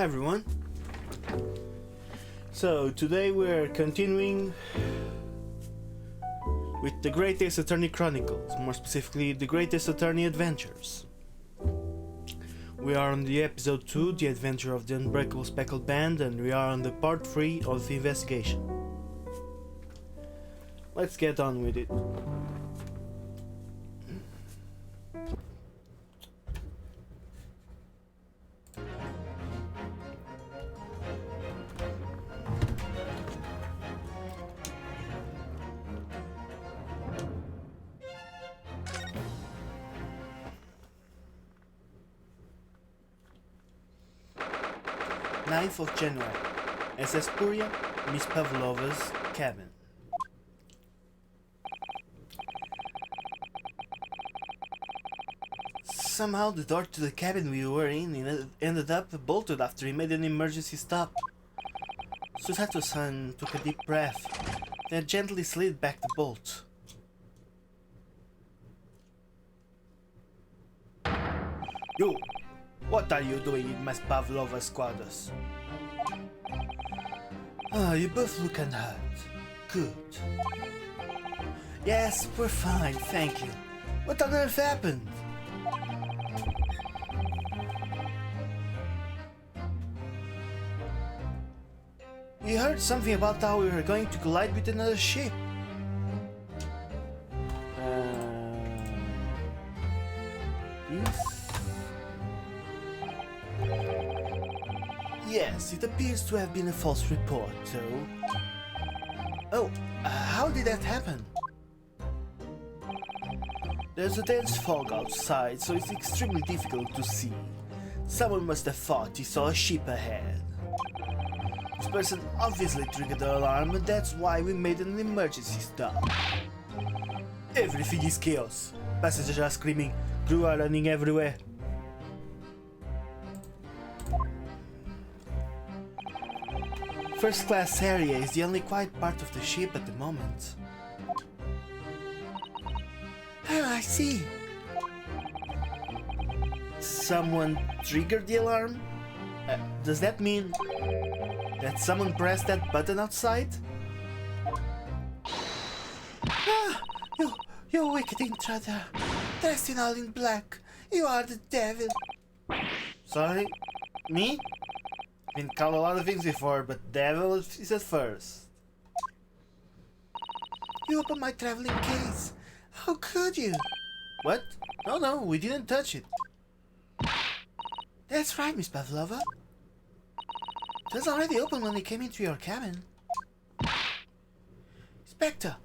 Hi everyone. So today we're continuing with the Great Ace Attorney Chronicles, more specifically the Great Ace Attorney Adventures. We are on the episode 2, The Adventure of the Unbreakable Speckled Band, and we are on the part 3 of the investigation. Let's get on with it. Ninth of January, SS Puria, Miss Pavlova's cabin. Somehow the door to the cabin we were in ended up bolted after he made an emergency stop. Susato-san took a deep breath, then gently slid back the bolt. You! What are you doing in Miss Pavlova's quarters? Oh, you both look unhurt. Good. Yes, we're fine, thank you. What on earth happened? We heard something about how we were going to collide with another ship. Yes, it appears to have been a false report, though. Oh, how did that happen? There's a dense fog outside, so it's extremely difficult to see. Someone must have thought he saw a ship ahead. This person obviously triggered the alarm, and that's why we made an emergency stop. Everything is chaos. Passengers are screaming, crew are running everywhere. First class area is the only quiet part of the ship at the moment. Oh, I see. Someone triggered the alarm? Does that mean that someone pressed that button outside? Ah, you wicked intruder, dressed in all in black. You are the devil. Sorry? Me? Been called a lot of things before, but devil is at first. You opened my traveling case. How could you? What? No, we didn't touch it. That's right, Miss Pavlova. It was already open when they came into your cabin. Spectre.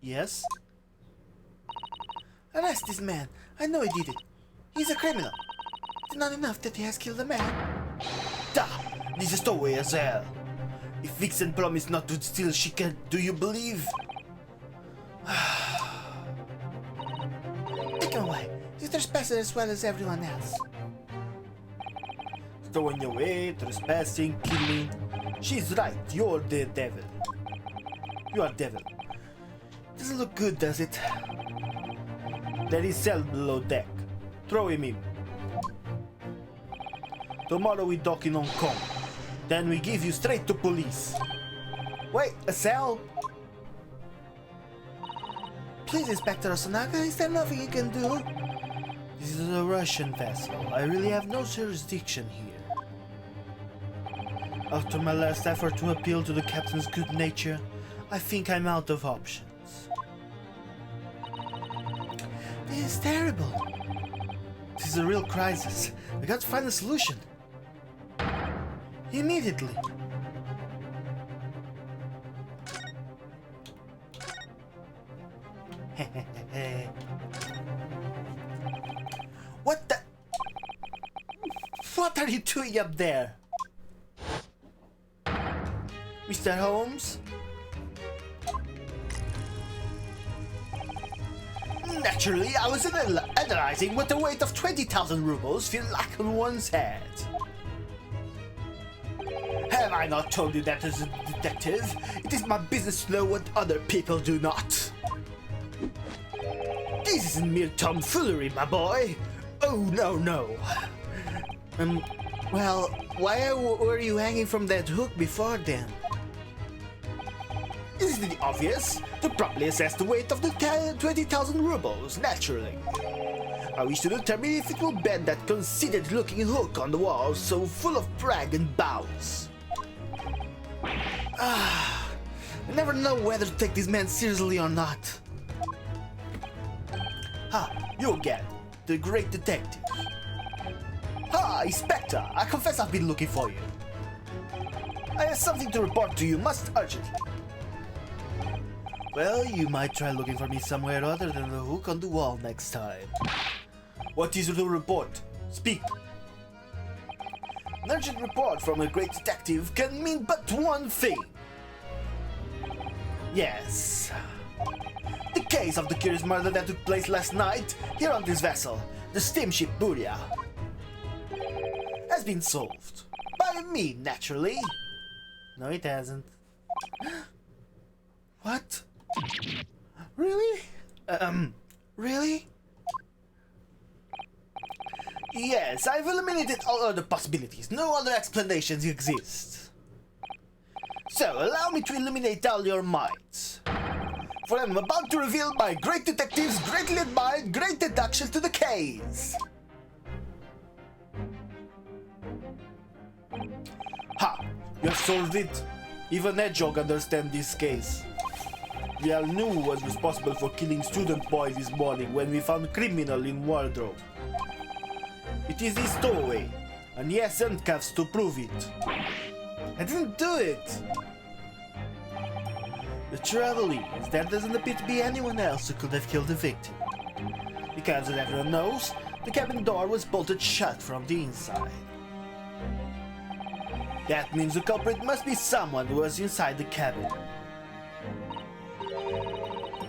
Yes? Arrest this man. I know he did it. He's a criminal. It's not enough that he has killed a man. Da! This is the way as hell. If Vixen promised not to steal, she can. Do you believe? Take him away. He's a trespasser as well as everyone else. Stowing away, trespassing, killing. She's right. You're the devil. You are devil. Doesn't look good, does it? There is cell below deck. Throw him in. Tomorrow we dock in Hong Kong. Then we give you straight to police. Wait, a cell? Please, Inspector Osanaga, is there nothing you can do? This is a Russian vessel. I really have no jurisdiction here. After my last effort to appeal to the captain's good nature, I think I'm out of options. This is terrible. This is a real crisis. We got to find a solution. Immediately. What the? What are you doing up there? Mr. Holmes? Naturally, I was analyzing what the weight of 20,000 rubles feel like on one's head. Have I not told you that as a detective? It is my business to know what other people do not. This isn't mere tomfoolery, my boy. Oh, no. Well, why were you hanging from that hook before then? Isn't it obvious? To properly assess the weight of the 20,000 rubles, naturally. I wish to determine if it will bend that conceited looking hook on the wall so full of brag and bows. I never know whether to take this man seriously or not. You again, the great detective. Inspector, I confess I've been looking for you. I have something to report to you most urgently. Well, you might try looking for me somewhere other than the hook on the wall next time. What is the report? Speak. An urgent report from a great detective can mean but one thing. Yes. The case of the curious murder that took place last night here on this vessel, the steamship Burya, has been solved. By me, naturally. No, it hasn't. What? Really? Really? Yes, I've eliminated all other possibilities. No other explanations exist. So, allow me to eliminate all your minds. For I'm about to reveal my great detective's greatly admired great deduction to the case. You have solved it. Even Hedgehog understands this case. We all knew who was responsible for killing student boy this morning when we found criminal in wardrobe. It is his stowaway, and he has handcuffs to prove it. I didn't do it. The trouble is, there doesn't appear to be anyone else who could have killed the victim. Because as everyone knows, the cabin door was bolted shut from the inside. That means the culprit must be someone who was inside the cabin.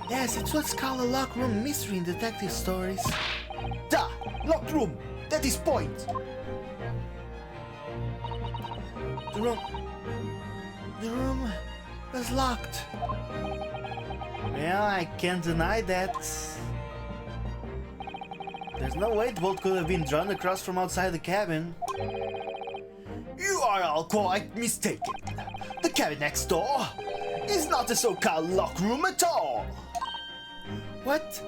Yes, it's what's called a locked room mystery in detective stories. Da! Locked room! That is point! The room was locked. Well, I can't deny that. There's no way the bolt could have been drawn across from outside the cabin. You are all quite mistaken. The cabin next door is not a so-called locked room at all. What?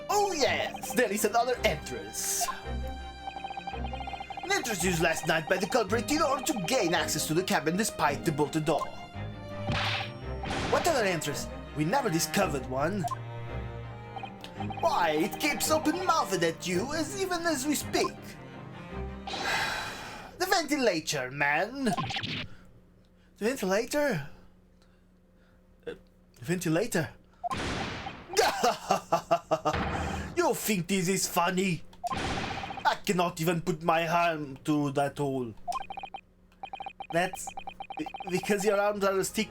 Oh yes, there is another entrance. An entrance used last night by the culprit in order to gain access to the cabin despite the bolted door. What other entrance? We never discovered one. Why, it keeps open-mouthed at you even as we speak. The ventilator, man! The ventilator? The ventilator? You think this is funny? I cannot even put my arm through that hole. That's because your arms are as thick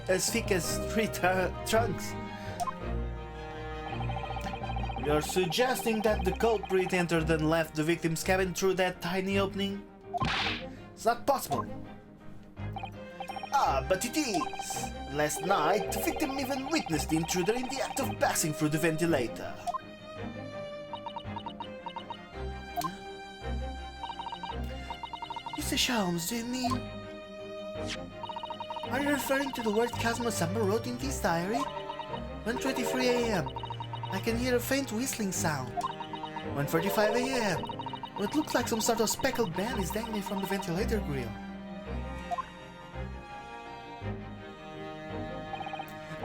as three trunks. You're suggesting that the culprit entered and left the victim's cabin through that tiny opening? It's not possible. But it is. Last night, the victim even witnessed the intruder in the act of passing through the ventilator. Mr. Holmes, do you mean? Are you referring to the words Kazuma-sama wrote in this diary? 1:23 a.m. I can hear a faint whistling sound. 1:45 a.m. What looks like some sort of speckled band is dangling from the ventilator grill.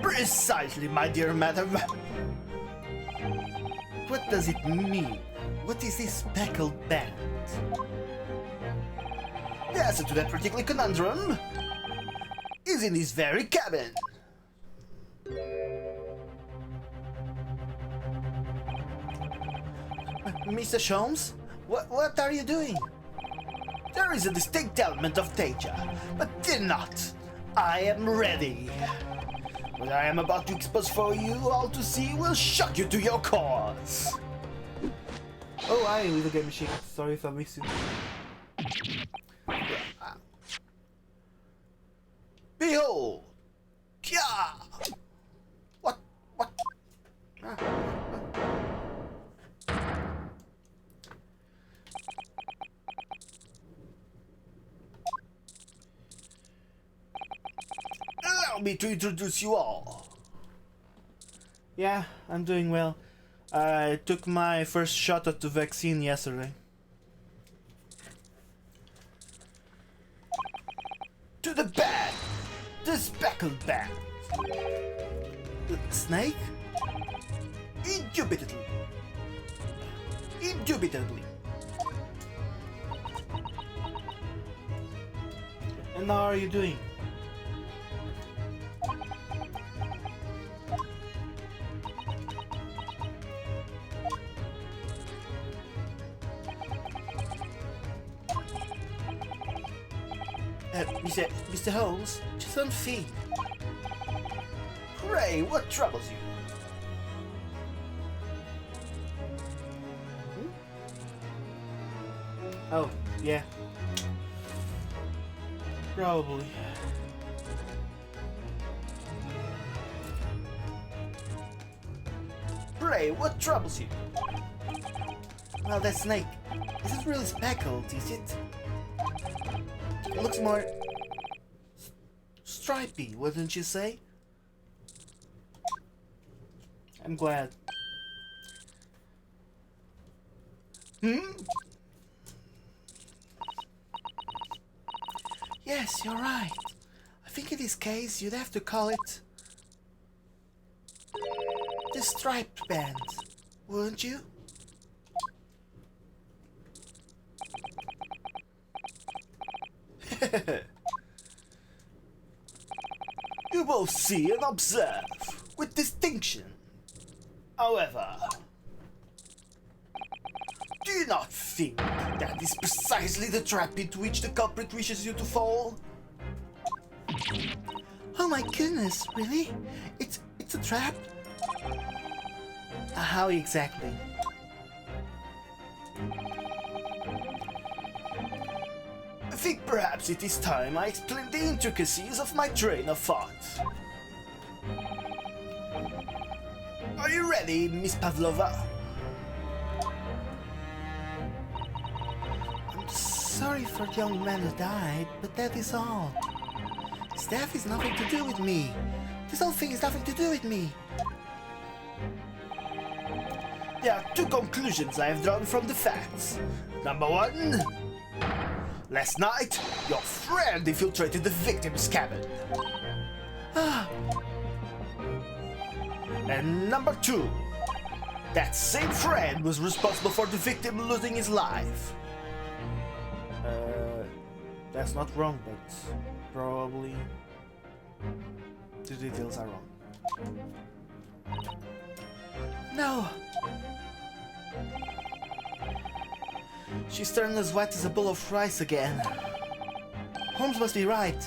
Precisely, my dear madam. What does it mean? What is this speckled band? The answer to that particular conundrum is in this very cabin. Mr. Holmes, what are you doing? There is a distinct element of danger, but fear not. I am ready. What I am about to expose for you all to see will shock you to your cause. Oh, I am with the game machine. Sorry if I missed you. Behold! Kya! What? me to introduce you all. Yeah, I'm doing well. I took my first shot at the vaccine yesterday. To the band! The speckled band! Snake? Indubitably. Indubitably. And how are you doing? Mr. Holmes, just don't think. Pray, what troubles you? Oh, yeah. Probably. Pray, what troubles you? Well, that snake isn't really speckled, is it? It looks more stripy, wouldn't you say? I'm glad. Yes, you're right. I think in this case you'd have to call it the striped band, wouldn't you? You both see and observe with distinction. However, do you not think that is precisely the trap into which the culprit wishes you to fall? Oh my goodness, really? It's a trap? How exactly? I think perhaps it is time I explain the intricacies of my train of thought. Are you ready, Miss Pavlova? I'm sorry for the young man who died, but that is all. His death is nothing to do with me. This whole thing is nothing to do with me. There are two conclusions I have drawn from the facts. Number one, last night, your friend infiltrated the victim's cabin. And number two, that same friend was responsible for the victim losing his life. That's not wrong, but probably the details are wrong. No! She's turned as white as a bowl of rice again. Holmes must be right.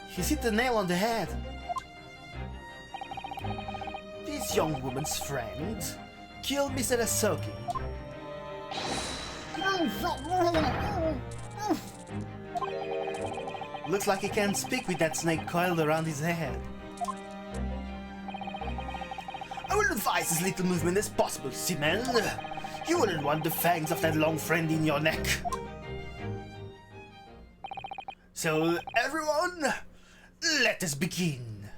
He's hit the nail on the head. This young woman's friend killed Mr. Asoki. Looks like he can't speak with that snake coiled around his head. I will advise as little movement as possible, Seaman. You wouldn't want the fangs of that long friend in your neck. So, everyone, let us begin.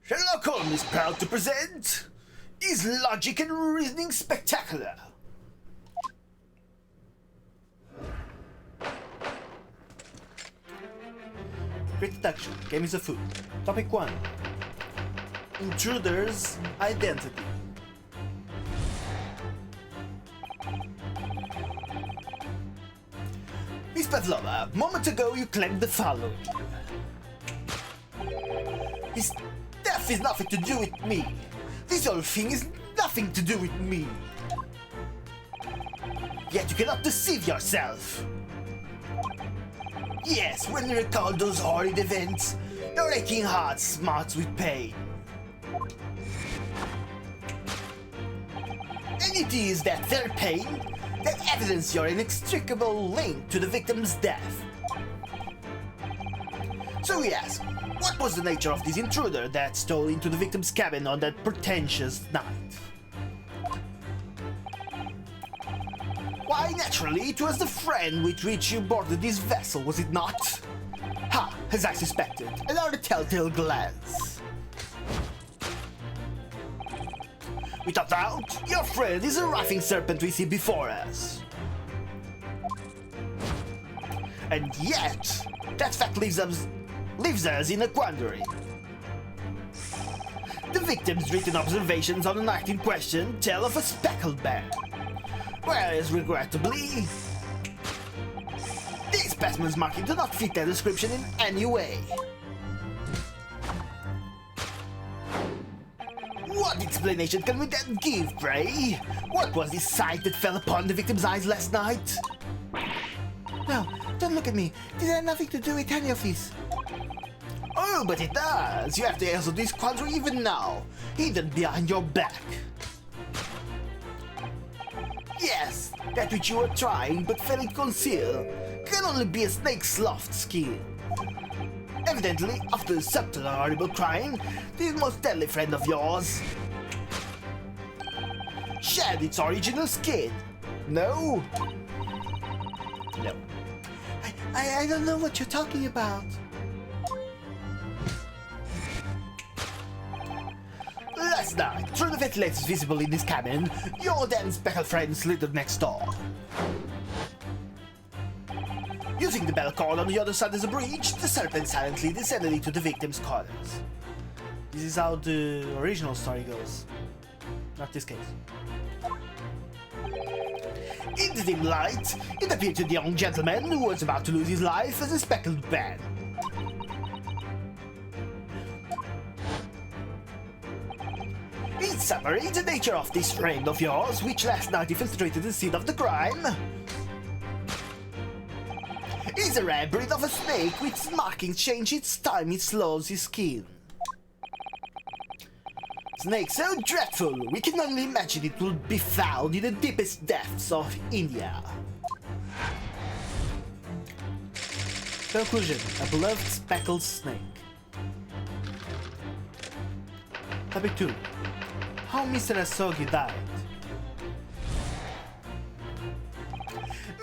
Sherlock Holmes is proud to present his logic and reasoning spectacular. Great Deduction, Game is a Food. Topic 1. Intruder's Identity. Miss Pavlova, a moment ago you claimed the following. His death is nothing to do with me. This whole thing is nothing to do with me. Yet you cannot deceive yourself. Yes, when you recall those horrid events, your aching heart smarts with pain. And it is that very pain that evidences your inextricable link to the victim's death. So we ask, what was the nature of this intruder that stole into the victim's cabin on that pretentious night? Why, naturally, it was the friend with which you boarded this vessel, was it not? Ha! as I suspected, another telltale glance. Without doubt, your friend is a writhing serpent we see before us. And yet, that fact leaves us in a quandary. The victim's written observations on the night in question tell of a speckled band, whereas regrettably, these specimens marking do not fit their description in any way. What explanation can we then give, pray? What was this sight that fell upon the victim's eyes last night? No, don't look at me. This had nothing to do with any of this. Oh, but it does! You have to answer this quandary even now, hidden behind your back. Yes, that which you are trying but failing to conceal can only be a snake's soft skin. Evidently, after a subtle and horrible crime, this most deadly friend of yours shed its original skin. No? No. I don't know what you're talking about. Last night, through the ventilators visible in this cabin, your then speckled friend slithered next door. Using the bell cord on the other side of the breach, the serpent silently descended into the victim's quarters. This is how the original story goes. Not this case. In the dim light, it appeared to the young gentleman who was about to lose his life as a speckled band. In summary, the nature of this friend of yours, which last night infiltrated the scene of the crime, is a rare breed of a snake which markings change each time it slows its skin. Snake so dreadful, we can only imagine it will be found in the deepest depths of India. Conclusion: a beloved speckled snake. Topic 2. How Mr. Asogi died.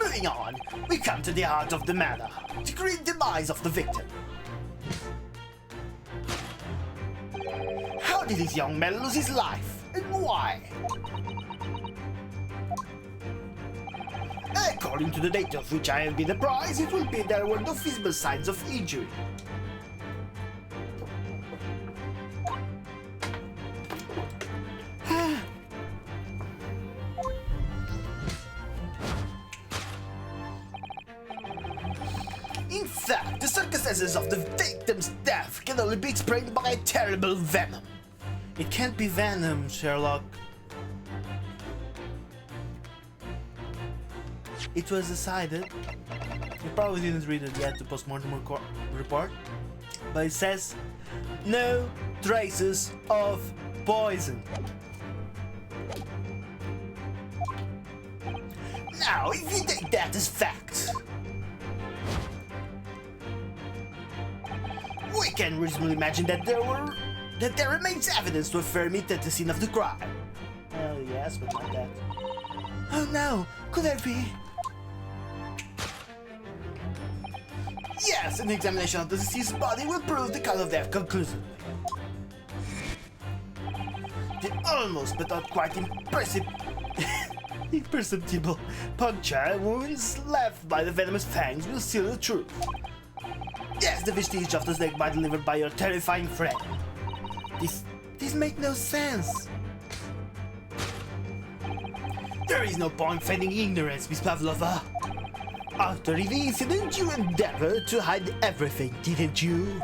Moving on, we come to the heart of the matter, the great demise of the victim. How did this young man lose his life, and why? According to the data of which I have been apprised, it will be there were no visible signs of injury. In fact, the circumstances of the victim's death can only be explained by a terrible venom. It can't be venom, Sherlock. It was decided, you probably didn't read it yet, the post-mortem report, but it says, no traces of poison. Now, if you take that as fact, we can reasonably imagine that there remains evidence to affirm it at the scene of the crime. Well, yes, but not that. Oh no, could there be? Yes, an examination of the deceased's body will prove the cause of death conclusively. The almost but not quite imperceptible puncture wounds left by the venomous fangs will seal the truth. Yes, the vestige of the snake bite delivered by your terrifying friend. This makes no sense. There is no point feigning ignorance, Miss Pavlova. After the incident, you endeavored to hide everything, didn't you?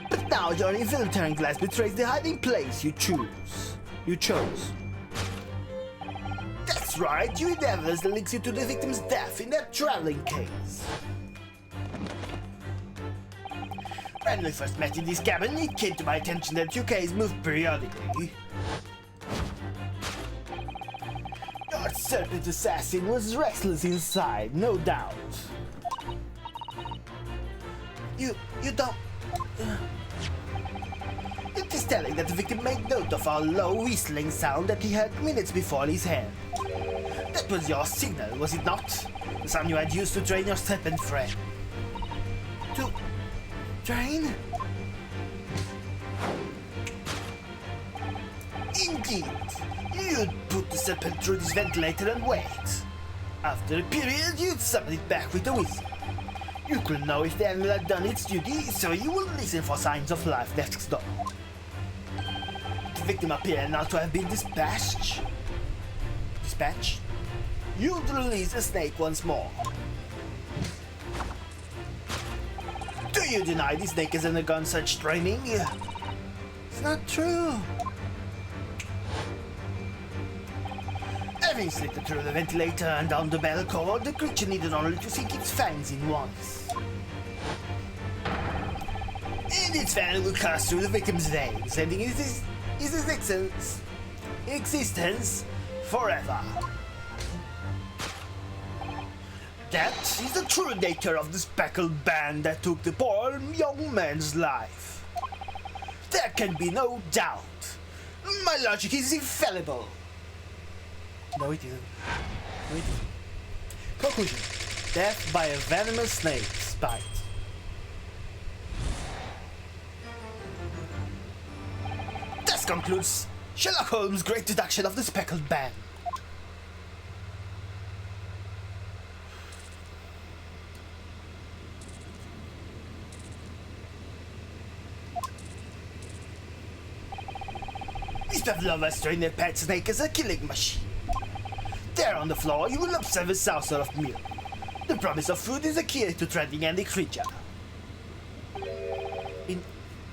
But now your infiltrating glass betrays the hiding place you chose. That's right, you endeavored the links you to the victim's death in that traveling case. When we first met in this cabin, it came to my attention that your case moved periodically. Your serpent assassin was restless inside, no doubt. You don't... It is telling that the victim made note of a low whistling sound that he heard minutes before in his head. That was your signal, was it not? The sound you had used to train your serpent friend. To drain? Indeed. You'd put the serpent through this ventilator and wait. After a period, you'd summon it back with a whistle. You could know if the animal had done its duty, so you would listen for signs of life next door. The victim appeared not to have been dispatched. You'd release the snake once more. Do you deny the snake has undergone such training? It's not true. Having slipped through the ventilator and down the bell cord, the creature needed only to sink its fangs in once. And its fang would pass through the victim's veins, ending his existence forever. That is the true nature of the speckled band that took the poor young man's life. There can be no doubt. My logic is infallible. No, it isn't. No, it isn't. Conclusion. Death by a venomous snake's bite. This concludes Sherlock Holmes' great deduction of the speckled band. Mr. Pavlovas trained their pet snake as a killing machine. There on the floor, you will observe a saucer of milk. The promise of food is the key to trending any creature.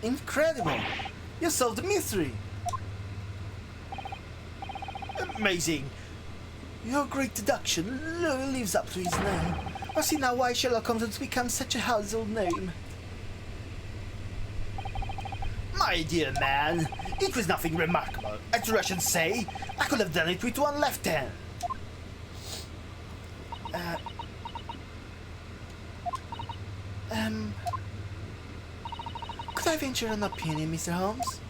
Incredible! You solved the mystery! Amazing! Your great deduction lives up to his name. I see now why Sherlock Holmes has become such a household name. My dear man, it was nothing remarkable. As the Russians say, I could have done it with one left hand. Could I venture an opinion, Mr. Holmes?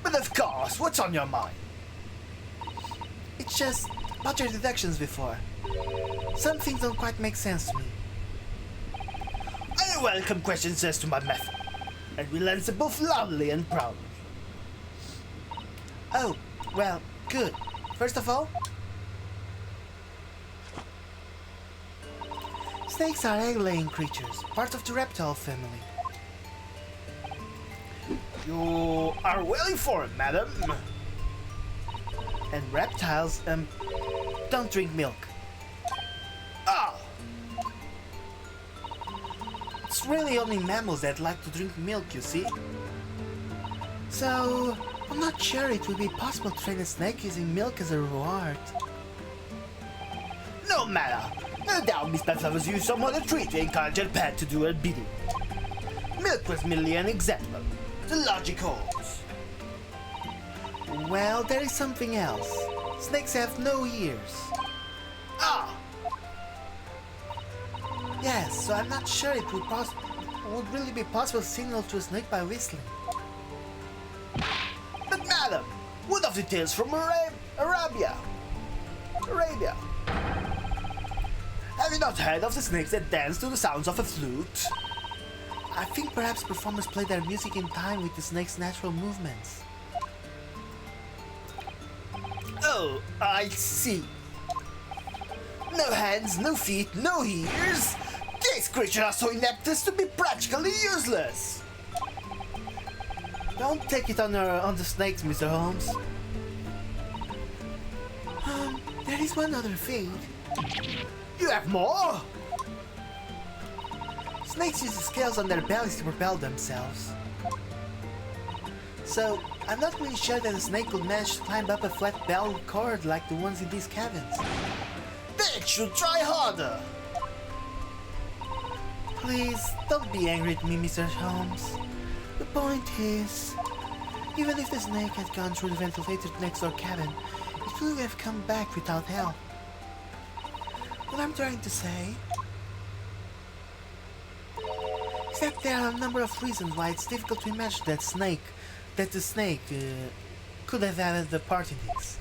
But of course, what's on your mind? It's just about your deductions before. Some things don't quite make sense to me. I welcome questions as to my method, and will answer both loudly and proudly. Oh, well, good. First of all, snakes are egg-laying creatures, part of the reptile family. You are well informed, madam. And reptiles, don't drink milk. Ah! It's really only mammals that like to drink milk, you see. So, I'm not sure it would be possible to train a snake using milk as a reward. No matter. No doubt Miss Pavlovas used some other treat to encourage her pet to do her bidding. Milk was merely an example. The logic holds. Well, there is something else. Snakes have no ears. Ah! Yes, so I'm not sure it would really be possible to signal to a snake by whistling. But madam, what of the tales from Arabia? Have you not heard of the snakes that dance to the sounds of a flute? I think perhaps performers play their music in time with the snake's natural movements. Oh, I see. No hands, no feet, no ears. These creatures are so inept as to be practically useless. Don't take it on the snakes, Mr. Holmes. There is one other thing. You have more? Snakes use the scales on their bellies to propel themselves. So, I'm not really sure that a snake could manage to climb up a flat bell cord like the ones in these cabins. They should try harder. Please, don't be angry at me, Mr. Holmes. The point is, even if the snake had gone through the ventilator next door cabin, it would have come back without help. What I'm trying to say is that there are a number of reasons why it's difficult to imagine that the snake could have had a part in this.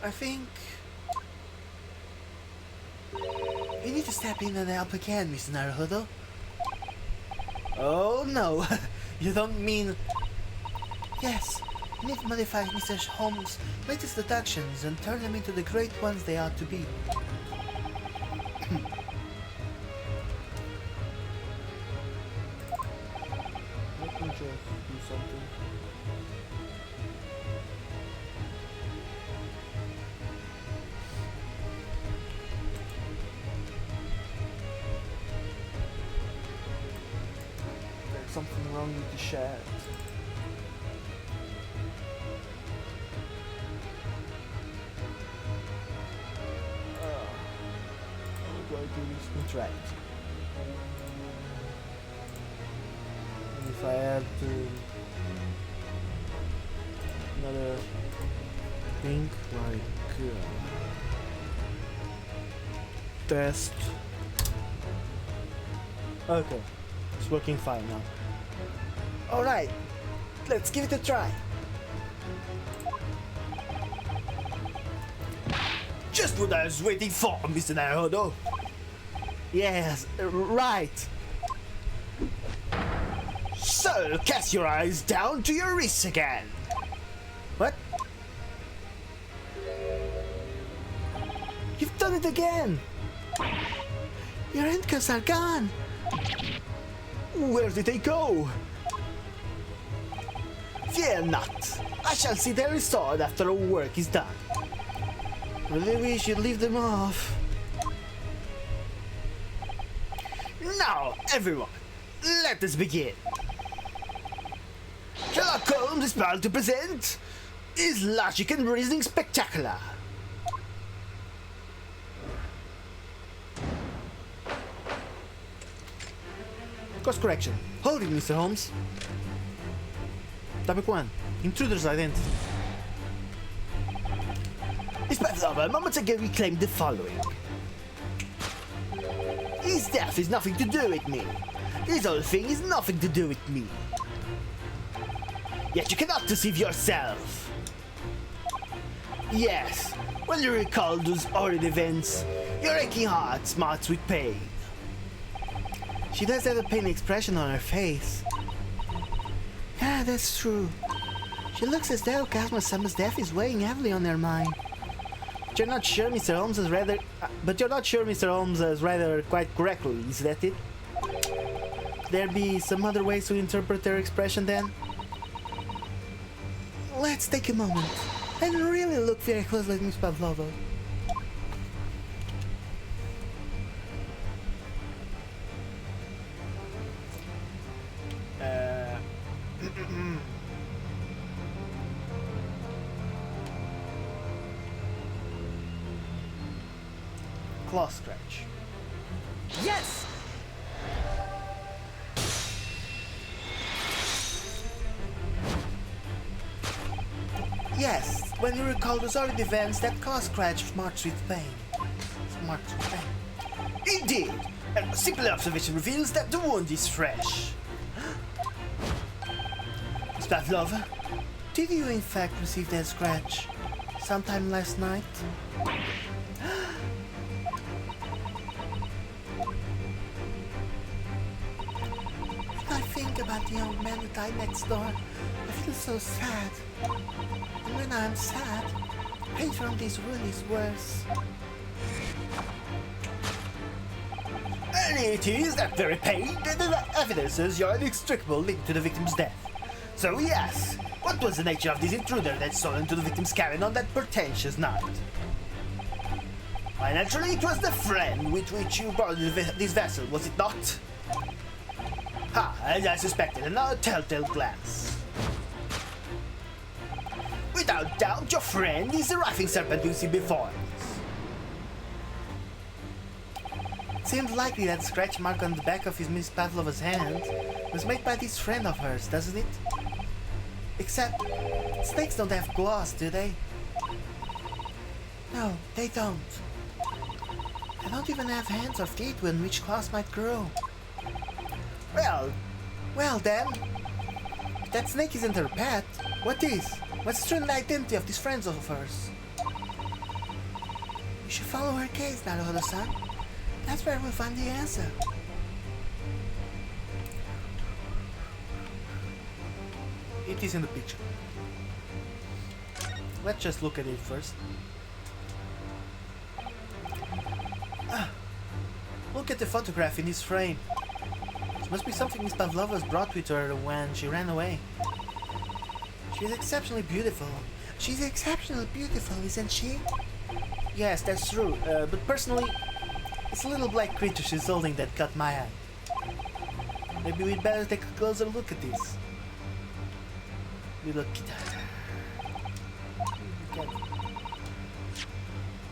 I think you need to step in and help again, Mr. Naruhodō. Oh no, you don't mean... Yes, you need to modify Mr. Holmes' latest deductions and turn them into the great ones they ought to be. Let me just do something. There's something wrong with the chat. How do I do this contract? And if I add another thing like test. Okay, it's working fine now. Alright, let's give it a try. Just what I was waiting for, Mr. Naruhodō. Yes, right. So, cast your eyes down to your wrists again. What? You've done it again. Your handcuffs are gone. Where did they go? Fear not. I shall see them restored after all work is done. Really wish you'd leave them off. Now, everyone, let us begin. Sherlock Holmes is proud to present his logic and reasoning spectacular. Course correction. Hold it, Mr. Holmes. Topic 1. Intruder's identity. This Pavlova moments ago reclaimed the following. His death is nothing to do with me. This whole thing is nothing to do with me. Yet you cannot deceive yourself. Yes, when you recall those horrid events, your aching heart smarts with pain. She does have a pain expression on her face. Yeah, that's true. She looks as though Kazuma-sama's death is weighing heavily on her mind. But you're not sure Mr. Holmes has rather quite correctly, is that it? Could there be some other ways to interpret her expression then? Let's take a moment and really look very closely at Miss Pavlova. Claw scratch. Yes! Yes, when you recall those horrid events, that claw scratch smarts with pain. Smarts with pain. Indeed! And a simple observation reveals that the wound is fresh. Miss Pavlova? Did you in fact receive that scratch sometime last night? When I think about the young man who died next door, I feel so sad. And when I'm sad, pain from this wound is worse. And it is that very pain that evidences your inextricable link to the victim's death. So yes, what was the nature of this intruder that stole into the victim's cabin on that portentous night? Why, naturally, it was the friend with which you brought this vessel, was it not? Ha, as I suspected, another telltale glance. Without doubt, your friend is the writhing serpent you see before us. It seems likely that scratch mark on the back of his Miss Pavlova's hand was made by this friend of hers, doesn't it? Except, snakes don't have claws, do they? No, they don't. They don't even have hands or feet on which claws might grow. Well then, if that snake isn't her pet, what is? What's the true identity of these friends of hers? You should follow her gaze, Naruhodō-san. That's where we'll find the answer. It is in the picture. Let's just look at it first. Look at the photograph in this frame. It must be something Miss Pavlova's brought with her when she ran away. She's exceptionally beautiful. She's exceptionally beautiful, isn't she? Yes, that's true. But personally, it's a little black creature she's holding that caught my eye. Maybe we'd better take a closer look at this. Little cat.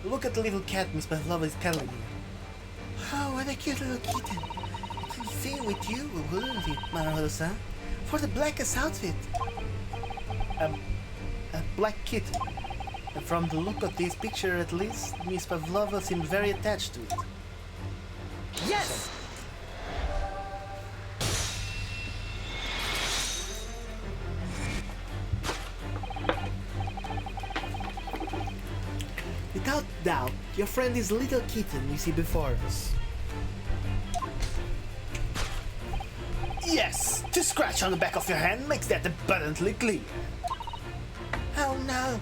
Look at the little cat Miss Pavlova is cuddling here. Oh, what a cute little kitten. It can fit with you, wouldn't it, Naruhodō-san? For the blackest outfit. A black kitten. And from the look of this picture at least, Miss Pavlova seemed very attached to it. Yes! Without doubt, your friend is a little kitten you see before us. Yes! To scratch on the back of your hand makes that abundantly clear. Oh no!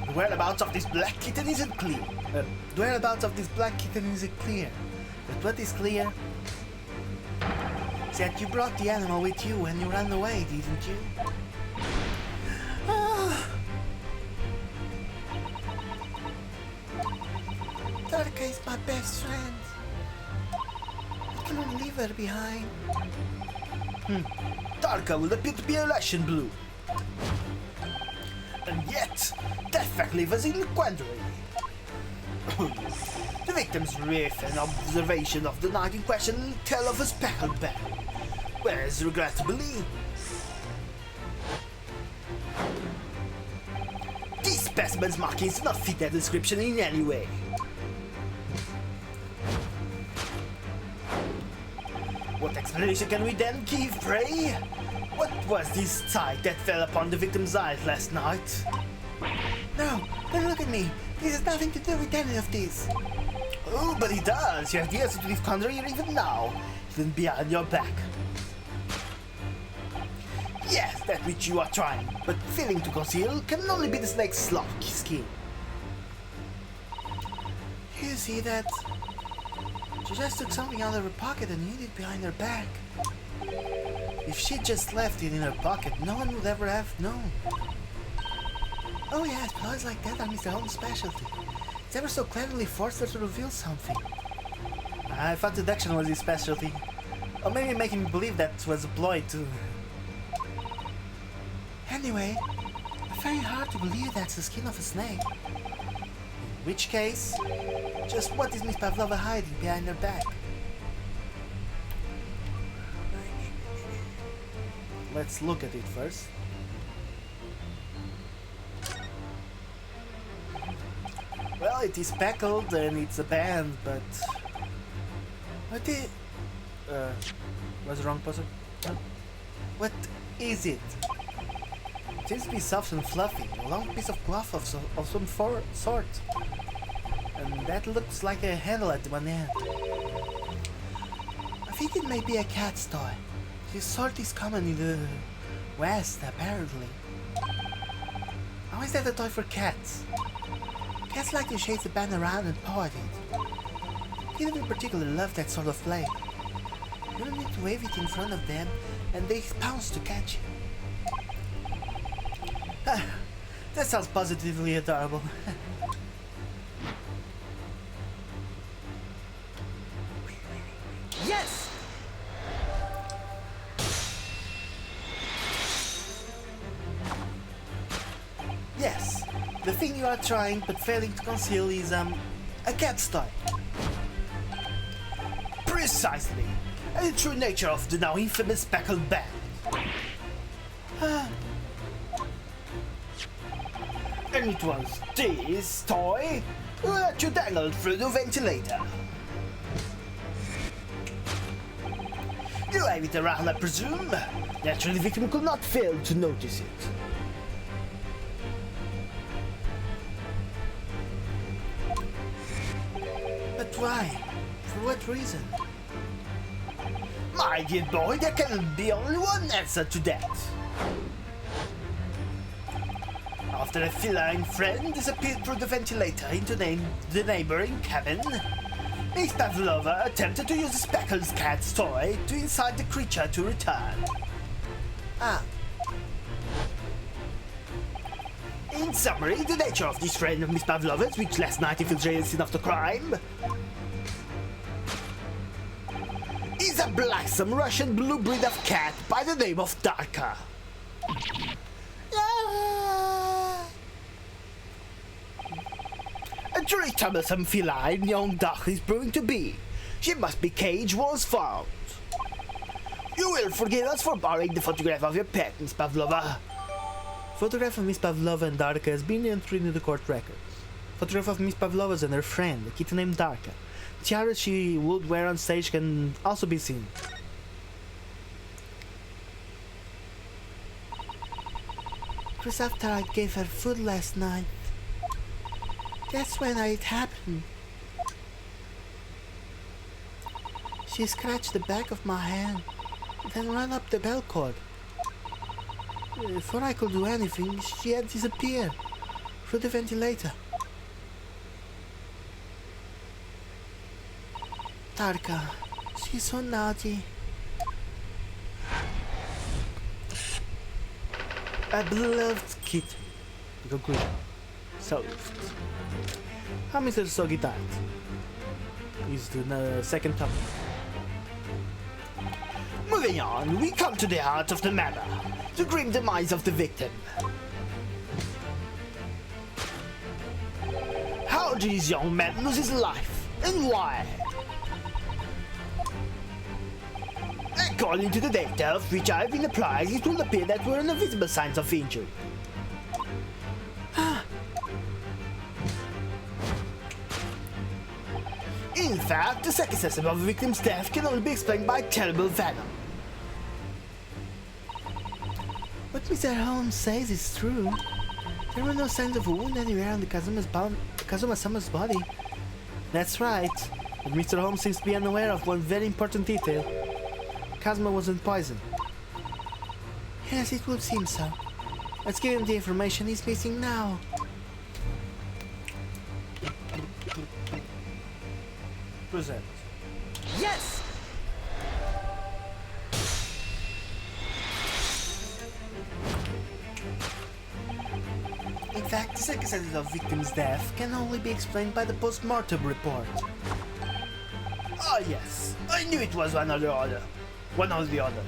The whereabouts of this black kitten isn't clear. But what is clear is that you brought the animal with you when you ran away, didn't you? Tarka is my best friend. I cannot leave her behind. Tarka will appear to be a Russian blue. And yet, that fact leaves us in a quandary. The victim's riff and observation of the night in question tell of a speckled bag, whereas regrettably, these specimen's markings do not fit that description in any way. What explanation can we then give, pray? What was this sight that fell upon the victim's eyes last night? No, don't look at me. This has nothing to do with any of this. Oh, but it does. You have the answer to this quandary even now, even behind your back. Yes, that which you are trying, but failing to conceal, can only be the snake's slough skin. You see that? She just took something out of her pocket and hid it behind her back. If she just left it in her pocket, no one would ever have known. Oh yes, ploys like that are Mr. Holmes' specialty. It's ever so cleverly forced her to reveal something. I thought deduction was his specialty. Or maybe making me believe that was a ploy too. Anyway, I find it hard to believe that's the skin of a snake. In which case, just what is Miss Pavlova hiding behind her back? Let's look at it first. Well, it is speckled and it's a band, but... What is... was the wrong person? What is it? It seems to be soft and fluffy, a long piece of cloth of some sort. And that looks like a handle at one end. I think it may be a cat's toy. This sort is common in the West, apparently. How is that a toy for cats? Cats like to chase the band around and paw at it. People in particular love that sort of play. You don't need to wave it in front of them, and they pounce to catch it. That sounds positively adorable. Yes! Yes, the thing you are trying but failing to conceal is, a cat's toy. Precisely, and the true nature of the now infamous speckled band. And it was this toy that you dangled through the ventilator. You have it around, I presume. Naturally, the victim could not fail to notice it. But why? For what reason? My dear boy, there can be only one answer to that. After a feline friend disappeared through the ventilator into the neighboring cabin, Miss Pavlova attempted to use the Speckles cat's toy to incite the creature to return. Ah. In summary, the nature of this friend of Miss Pavlova's, which last night infiltrated the scene of the crime, is a blacksome Russian blue breed of cat by the name of Darka. A truly troublesome feline young duck is proving to be. She must be caged once found. You will forgive us for borrowing the photograph of your pet, Miss Pavlova. Photograph of Miss Pavlova and Darka has been entered into the court records. Photograph of Miss Pavlova's and her friend, a kitten named Darka. Tiara she would wear on stage can also be seen. It was after I gave her food last night. That's when it happened. She scratched the back of my hand, then ran up the bell cord. Before I could do anything, she had disappeared through the ventilator. Darka, she's so naughty. A beloved kitten. Conclusion. Solved. How Mr. Sogi died is the second topic. Moving on, we come to the heart of the matter, the grim demise of the victim. How did this young man lose his life, and why? According to the data of which I have been apprised, it will appear that there were no visible signs of injury. In fact, the circumstances of the victim's death can only be explained by terrible venom. What Mr. Holmes says is true. There were no signs of a wound anywhere on the Kazuma-sama's body. That's right, but Mr. Holmes seems to be unaware of one very important detail. Kazuma wasn't poisoned. Yes, it would seem so. Let's give him the information he's missing now. Present. Yes! In fact, the circumstances of victim's death can only be explained by the post-mortem report. Ah yes, I knew it was one or the other. One or the other.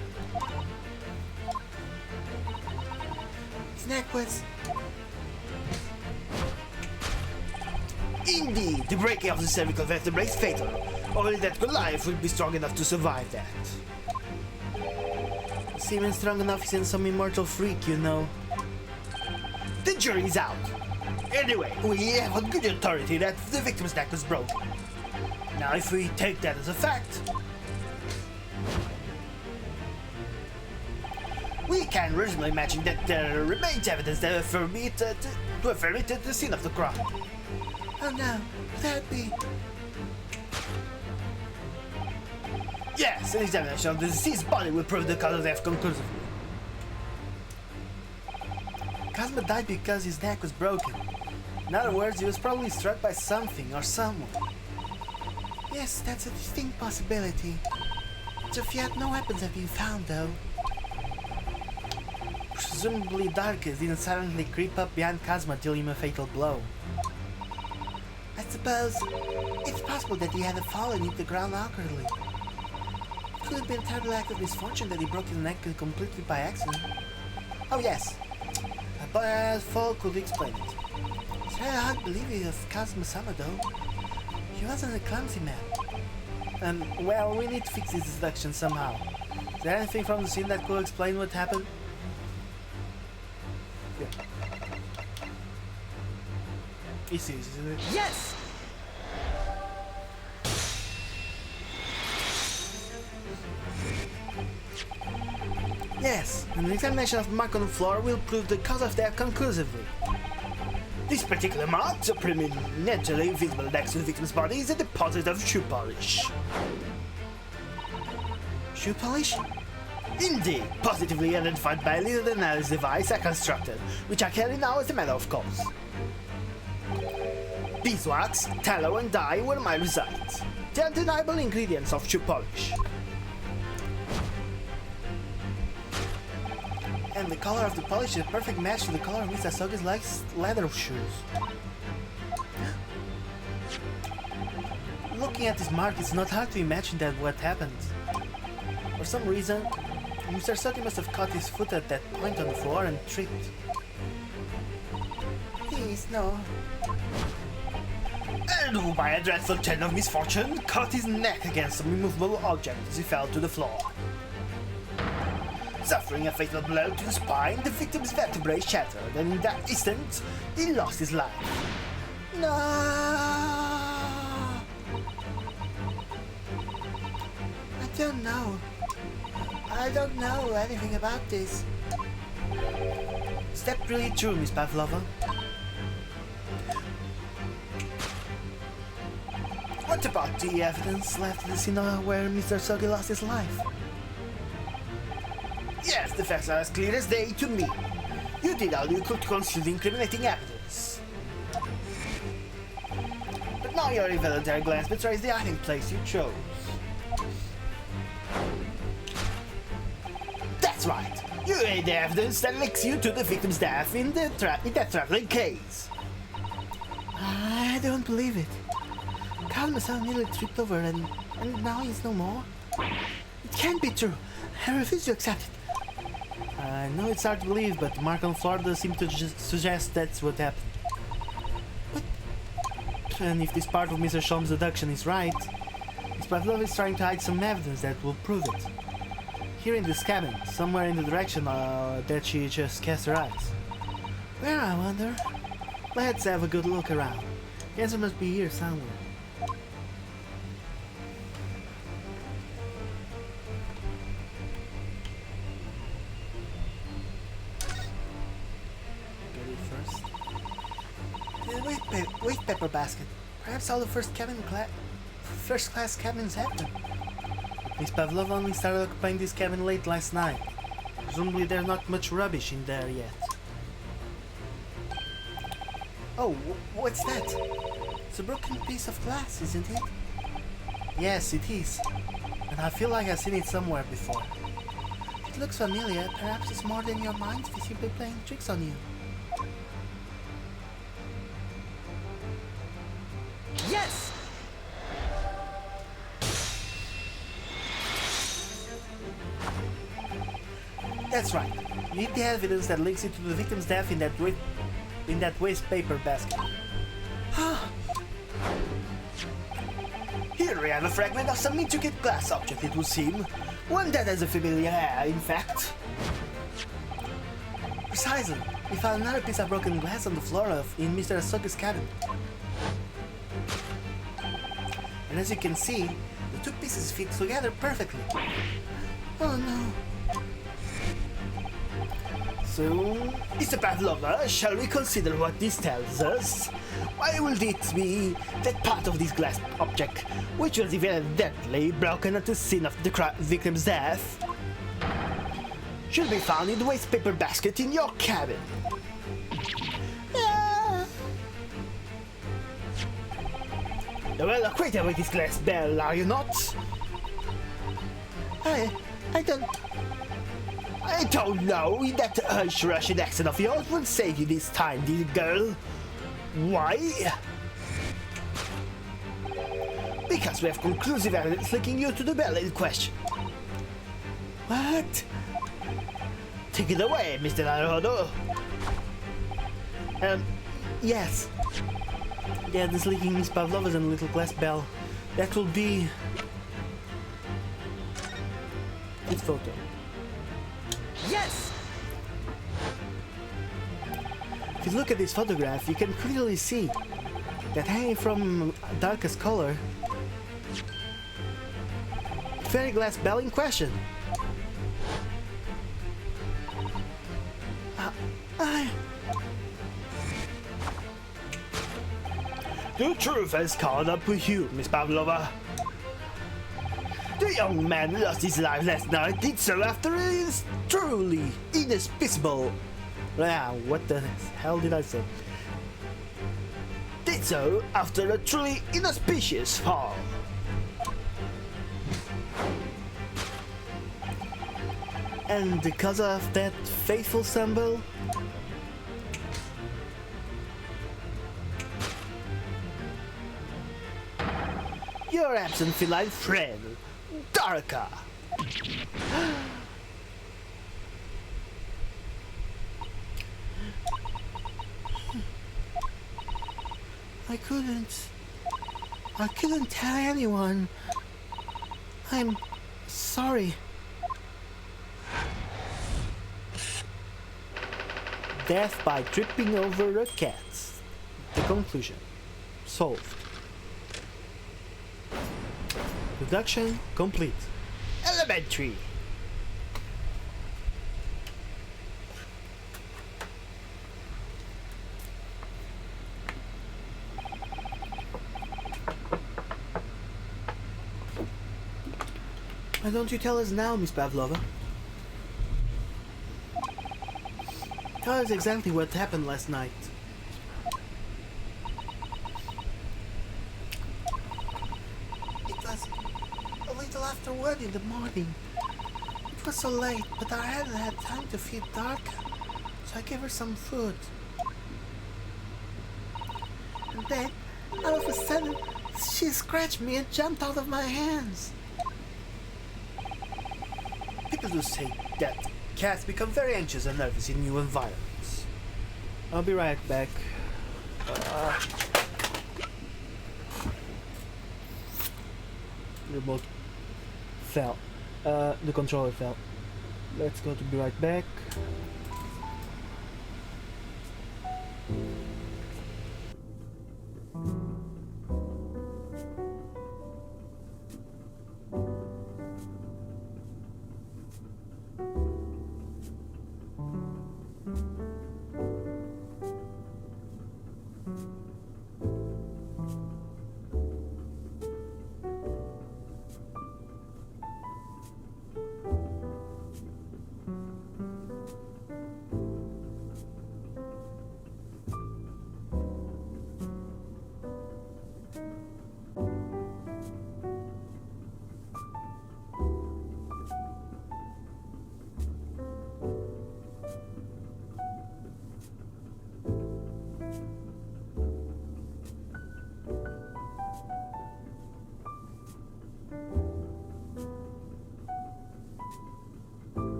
His neck was... Indeed, the breaking of the cervical vertebrae is fatal. Only that Goliath will be strong enough to survive that. Seeming strong enough isn't some immortal freak, you know. The jury's out. Anyway, we have on good authority that the victim's neck was broken. Now if we take that as a fact, we can reasonably imagine that there remains evidence that affirm it at the scene of the crime. Oh no, that'd be... Yes, an examination of the deceased body will prove the cause of death conclusively. Kazuma died because his neck was broken. In other words, he was probably struck by something or someone. Yes, that's a distinct possibility. Just yet, no weapons have been found, though. Presumably Darkus didn't silently creep up behind Kazuma dealing him a fatal blow. I suppose it's possible that he had fallen hit the ground awkwardly. It could have been a terrible act of misfortune that he broke his neck completely by accident. Oh yes, a bad fall could explain it. It's very hard to believe it was Kazuma-sama, though. He wasn't a clumsy man. Well, we need to fix this deduction somehow. Is there anything from the scene that could explain what happened? Yeah. It is, isn't it? Yes! Yes, an examination of the mark on the floor will prove the cause of death conclusively. This particular mark, so prominently visible next to the victim's body, is a deposit of shoe polish. Shoe polish? Indeed, positively identified by a little analysis device I constructed, which I carry now as a matter of course. Beeswax, tallow and dye were my results. The undeniable ingredients of shoe polish. And the color of the polish is a perfect match to the color of Mr. Sogi's leather shoes. Looking at this mark, it's not hard to imagine that what happened. For some reason, Mr. Sogi must have caught his foot at that point on the floor and tripped. Please, no. And who, by a dreadful turn of misfortune, caught his neck against some immovable object as he fell to the floor. Suffering a fatal blow to the spine, the victim's vertebrae shattered, and in that instant, he lost his life. No! I don't know anything about this. Step really true, Miss Pavlova. What about the evidence left at the scene where Mr. Sogi lost his life? Yes, the facts are as clear as day to me. You did all you could to conceal the incriminating evidence. But now your involuntary glance betrays the hiding place you chose. That's right. You ate the evidence that links you to the victim's death in that traveling case. I don't believe it. Kalma-san nearly tripped over and now he's no more. It can't be true. I refuse to accept it. I know it's hard to believe, but the mark on the floor does seem to suggest that's what happened. And if this part of Mr. Sholmes' deduction is right, Miss Pavlova is trying to hide some evidence that will prove it. Here in this cabin, somewhere in the direction that she just cast her eyes. Where, I wonder? Let's have a good look around. The answer must be here somewhere. Waste paper basket. Perhaps all the first class cabins have them. Miss Pavlova only started occupying this cabin late last night. Presumably there's not much rubbish in there yet. Oh, what's that? It's a broken piece of glass, isn't it? Yes, it is. And I feel like I've seen it somewhere before. It looks familiar. Perhaps it's more than your mind simply playing tricks on you. Yes! That's right. You need the evidence that links you to the victim's death in that waste paper basket. Here we have a fragment of some intricate glass object, it would seem. One that has a familiar air, in fact. Precisely. We found another piece of broken glass on the floor in Mr. Sogi's cabin. And as you can see, the two pieces fit together perfectly. Oh no. So, Mr. Pavlova, shall we consider what this tells us? Why will it be that part of this glass object, which was evidently broken at the scene of the victim's death, should be found in the waste paper basket in your cabin? Well acquainted with this glass bell, are you not? I don't know. That Russian accent of yours will save you this time, dear girl. Why? Because we have conclusive evidence linking you to the bell in question. What? Take it away, Mr. Naruhodō. Yes. Yeah, this linking Miss Pavlova's and a little glass bell. That will be this photo. Yes! If you look at this photograph, you can clearly see that hanging from darkest color, the very glass bell in question. The truth has caught up with you, Miss Pavlova. The young man who lost his life last night did so after his truly inauspicious... what the hell did I say? Did so after a truly inauspicious fall. And because of that fateful symbol, your absent feline friend, Darka. I couldn't tell anyone. I'm sorry. Death by tripping over a cat. The conclusion. Solved. Production complete. Elementary. Why don't you tell us now, Miss Pavlova? Tell us exactly what happened last night. It was a little after 1 in the morning. It was so late, but I hadn't had time to feed Darka, so I gave her some food. And then, all of a sudden, she scratched me and jumped out of my hands. People do say that cats become very anxious and nervous in new environments. I'll be right back. Remote fell. The controller fell. Let's go to be right back.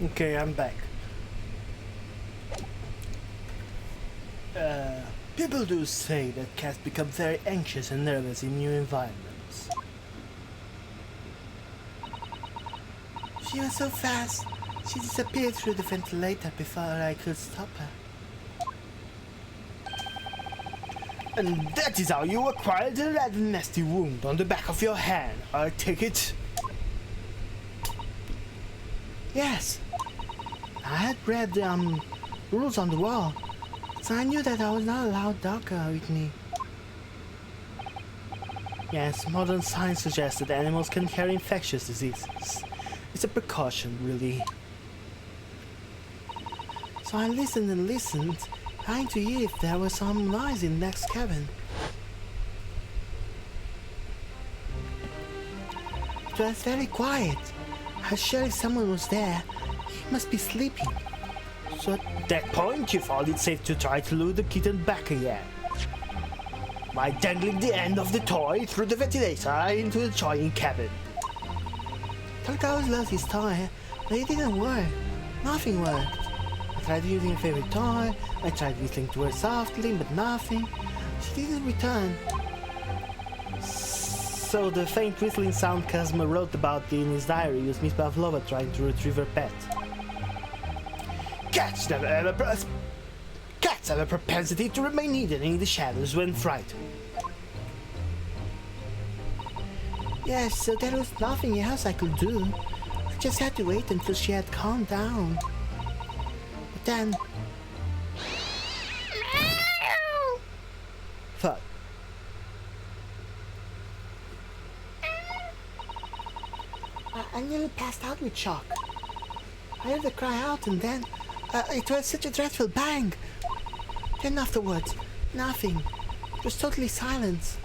Okay, I'm back. People do say that cats become very anxious and nervous in new environments. She was so fast, she disappeared through the ventilator before I could stop her. And that is how you acquired a rather nasty wound on the back of your hand, I take it? Yes. I had read the rules on the wall, so I knew that I was not allowed Darka with me. Yes, modern science suggests that animals can carry infectious diseases. It's a precaution, really. So I listened and listened, trying to hear if there was some noise in the next cabin. It was very quiet. I was sure if someone was there, he must be sleeping. So at that point, you thought it safe to try to lure the kitten back again. By dangling the end of the toy through the ventilator into the toy cabin. Tarkawa lost his toy, but it didn't work. Nothing worked. I tried using a favorite toy, I tried whistling to her softly, but nothing. She didn't return. So the faint whistling sound Kazuma wrote about in his diary was Miss Pavlova trying to retrieve her pet. Cats have a propensity to remain hidden in the shadows when frightened. Yes, so there was nothing else I could do. I just had to wait until she had calmed down. But then... Fuck. I nearly passed out with shock. I heard her cry out and then... it was such a dreadful bang. Then afterwards, nothing. It was totally silence.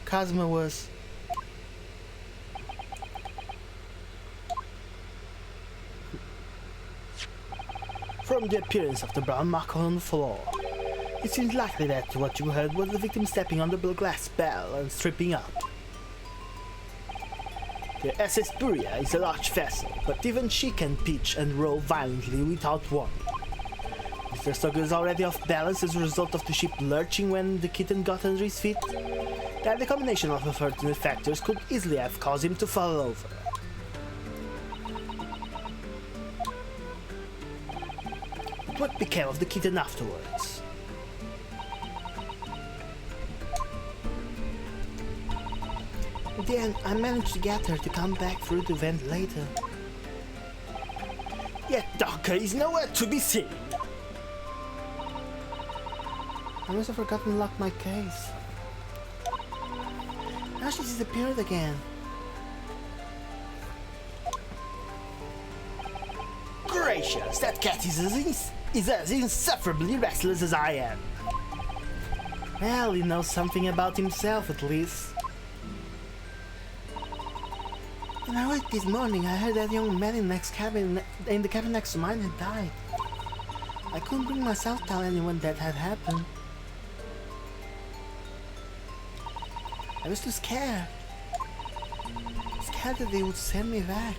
Kazuma was... From the appearance of the brown mark on the floor, it seems likely that what you heard was the victim stepping on the glass bell and stripping up. The SS Buria is a large vessel, but even she can pitch and roll violently without warning. Mr. Stoker is already off balance as a result of the ship lurching when the kitten got under his feet. That the combination of unfortunate factors could easily have caused him to fall over. But what became of the kitten afterwards? In the end, I managed to get her to come back through the vent later. Yet Docker is nowhere to be seen. I must have forgotten to lock my case. Now she disappeared again. Gracious, that cat is as insufferably restless as I am. Well, he knows something about himself at least. When I woke this morning, I heard that young man in the cabin next to mine had died. I couldn't bring myself to tell anyone that had happened. I was too scared. Scared that they would send me back.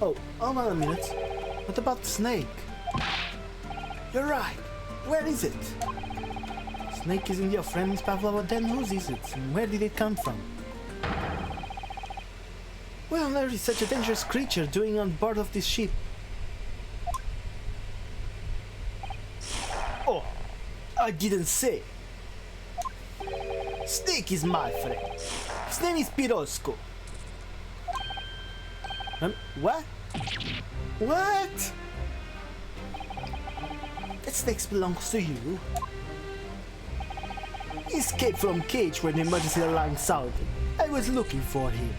Oh, hold on a minute. What about the snake? You're right. Where is it? Snake isn't your friend, Miss Pavlova. Then whose is it? And where did it come from? What on earth is such a dangerous creature doing on board of this ship? Oh, I didn't say. Snake is my friend. His name is PIROZHKO. What? What? That snake belongs to you. He escaped from cage when the emergency alarm sounded. I was looking for him.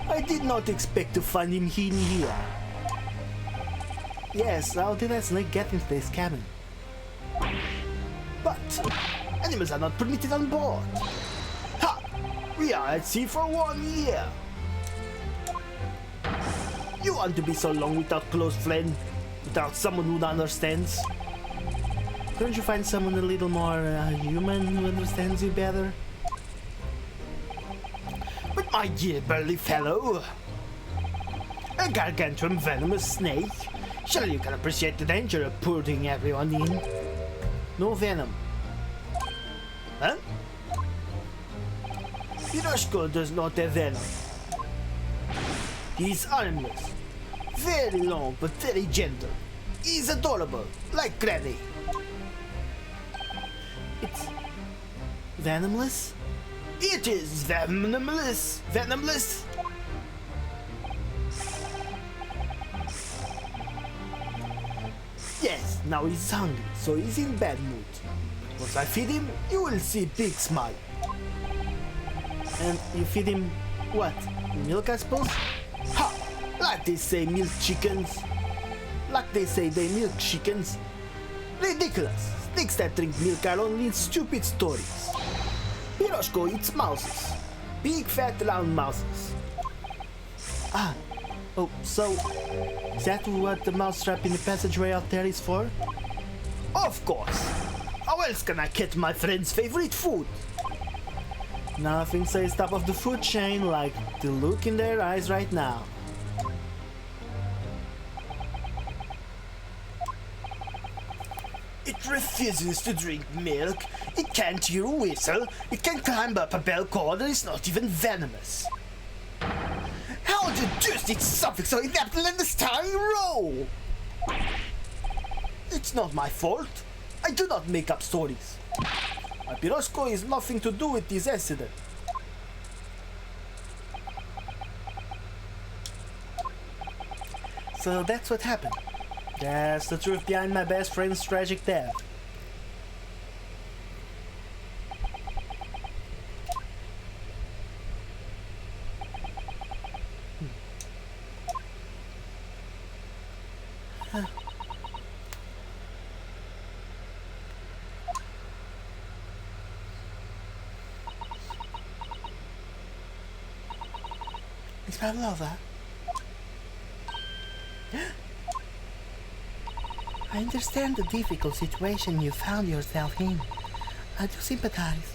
I did not expect to find him in here. Yes, how did that snake get into this cabin? But animals are not permitted on board. Ha! We are at sea for 1 year. You want to be so long without close friend, without someone who understands? Couldn't you find someone a little more human who understands you better? But my dear burly fellow, a gargantuan venomous snake. Surely you can appreciate the danger of putting everyone in. No venom. Huh? PIROZHKO does not have venom. He is harmless. Very long but very gentle. He is adorable, like Granny. It's venomless? It is venomless. Venomless. Yes, now he's hungry, so he's in bad mood. Once I feed him, you will see a big smile. And you feed him what? Milk, I suppose? Ha! Like they say milk chickens. Like they say they milk chickens. Ridiculous. Snakes that drink milk are only stupid stories. PIROZHKO eats mouses. Big fat round mouses. Ah, oh, so is that what the mousetrap in the passageway out there is for? Of course. How else can I get my friend's favorite food? Nothing says top of the food chain like the look in their eyes right now. It refuses to drink milk, it can't hear a whistle, it can climb up a bell cord and it's not even venomous. How the deuce did something so inept let the starring roll? It's not my fault. I do not make up stories. My PIROZHKO has nothing to do with this accident. So that's what happened. That's the truth behind my best friend's tragic death. Miss Pavlova? I understand the difficult situation you found yourself in. I do sympathize.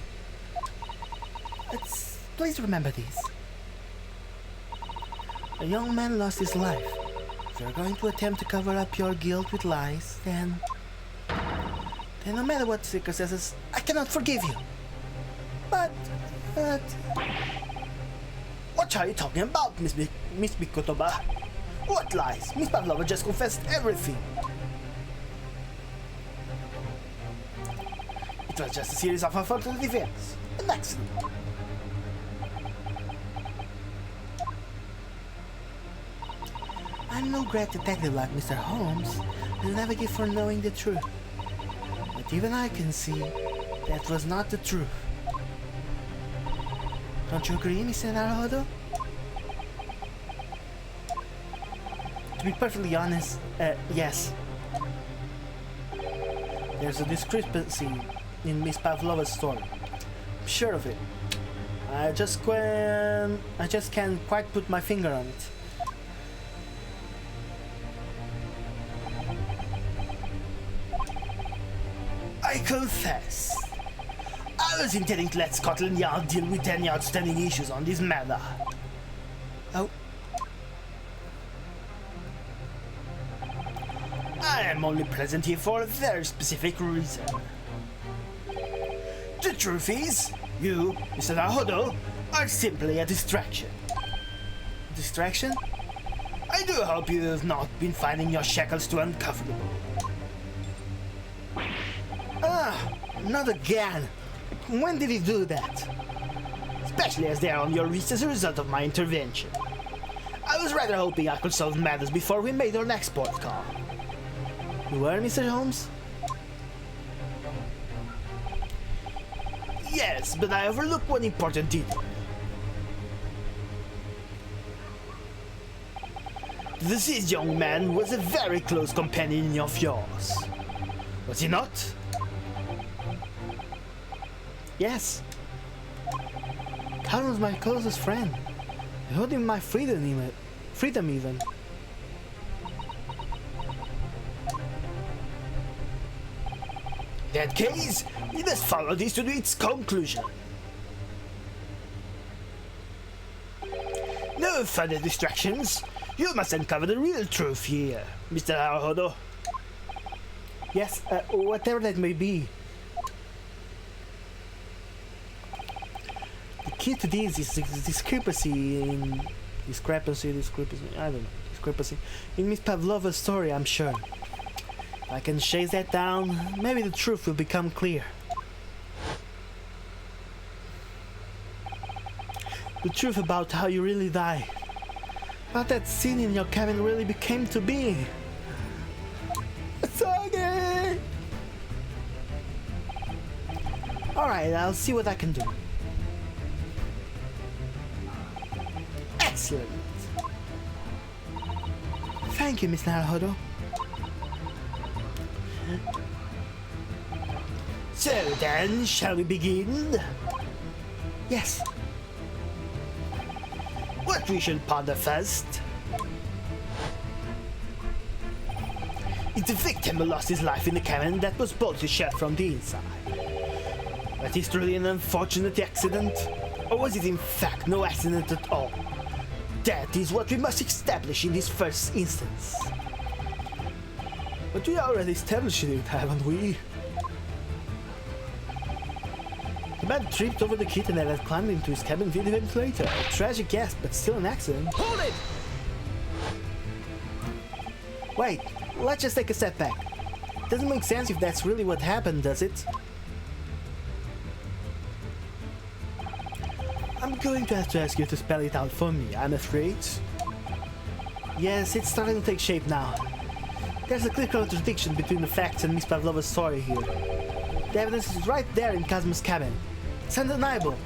Please remember this. A young man lost his life. If you're going to attempt to cover up your guilt with lies, then no matter what circumstances, I cannot forgive you. But... What are you talking about, Miss Mikotoba? What lies? Miss Pavlova just confessed everything. It was just a series of unfortunate events. An accident. I'm no great detective like Mr. Holmes, and never give for knowing the truth. But even I can see that was not the truth. Don't you agree, Mr. Naruhodō? To be perfectly honest, yes. There's a discrepancy in Miss Pavlova's story. I'm sure of it. I just can't quite put my finger on it. I confess. I was intending to let Scotland Yard deal with any outstanding issues on this matter. Oh. I am only present here for a very specific reason. The truth is, you, Mr. Naruhodō, are simply a distraction. Distraction? I do hope you have not been finding your shackles too uncomfortable. Ah, not again. When did he do that? Especially as they are on your wrist as a result of my intervention. I was rather hoping I could solve matters before we made our next port call. You were, Mr. Holmes? Yes, but I overlooked one important detail. The deceased young man was a very close companion of yours. Was he not? Yes. Carl was my closest friend. I owed him my freedom even. In that case, we must follow this to its conclusion. No further distractions. You must uncover the real truth here, Mr. Naruhodō. Yes, whatever that may be. The key to this is the discrepancy in Miss Pavlova's story, I'm sure. If I can chase that down, maybe the truth will become clear. The truth about how you really died. How that scene in your cabin really became to be. Sorry! Alright, I'll see what I can do. Excellent. Thank you, Miss Naruhodō. So then, shall we begin? Yes. What we should ponder first is the victim who lost his life in the cabin that was bolted shut from the inside. But is truly an unfortunate accident? Or was it in fact no accident at all? That is what we must establish in this first instance. But we already established it, haven't we? The man tripped over the kitten and had climbed into his cabin via the ventilator. A tragic, yes, but still an accident. Hold it! Wait, let's just take a step back. Doesn't make sense if that's really what happened, does it? I'm going to have to ask you to spell it out for me, I'm afraid. Yes, it's starting to take shape now. There's a clear contradiction between the facts and Miss Pavlova's story here. The evidence is right there in Kazma's cabin. It's undeniable.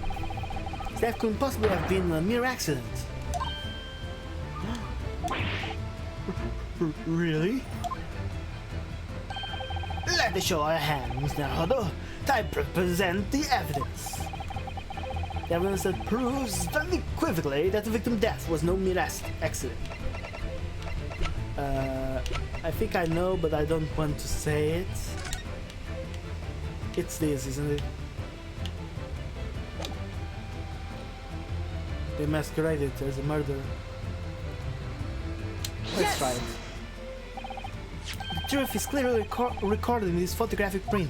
That couldn't possibly have been a mere accident. Really? Let the show our hand, Miss Naruhodō. I present the evidence. The evidence that proves unequivocally that the victim's death was no mere accident. I think I know, but I don't want to say it. It's this, isn't it? They masqueraded as a murder. Let's try it. The truth is clearly recorded in this photographic print.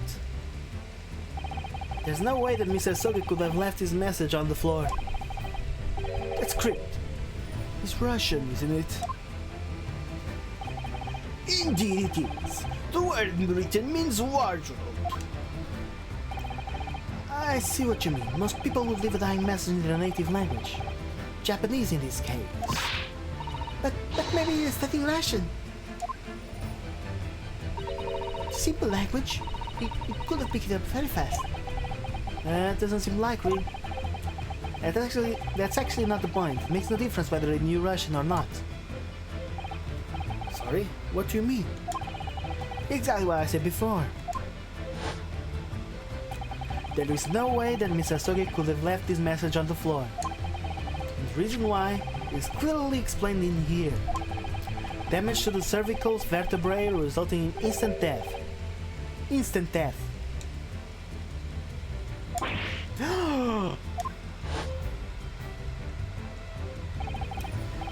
There's no way that Mr. Soge could have left his message on the floor. That's crypt. It's Russian, isn't it? Indeed it is. The word written means wardrobe. I see what you mean. Most people would leave a dying message in their native language. Japanese in this case. But maybe you're studying Russian. Simple language. He could have picked it up very fast. That doesn't seem likely. That's actually not the point. It makes no difference whether they knew Russian or not. Sorry? What do you mean? Exactly what I said before. There is no way that Mr. Soge could have left this message on the floor. And the reason why is clearly explained in here. Damage to the cervical vertebrae resulting in instant death. Instant death.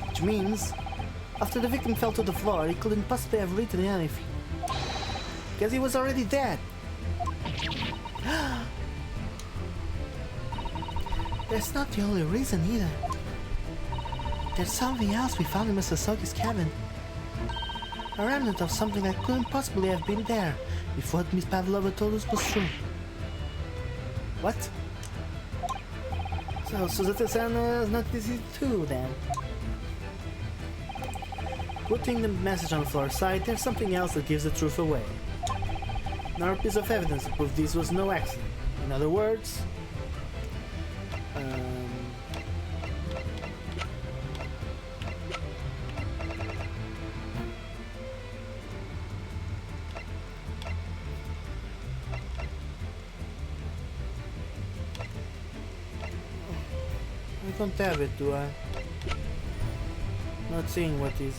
Which means, after the victim fell to the floor, he couldn't possibly have written anything. Because he was already dead. That's not the only reason either. There's something else we found in Mr. Soge's cabin. A remnant of something that couldn't possibly have been there if what Miss Pavlova told us was true. What? So Suzette-san is not easy too then. Putting the message on the floor aside, there's something else that gives the truth away. Another piece of evidence to prove this was no accident. In other words, I don't have it, do I? Not seeing what is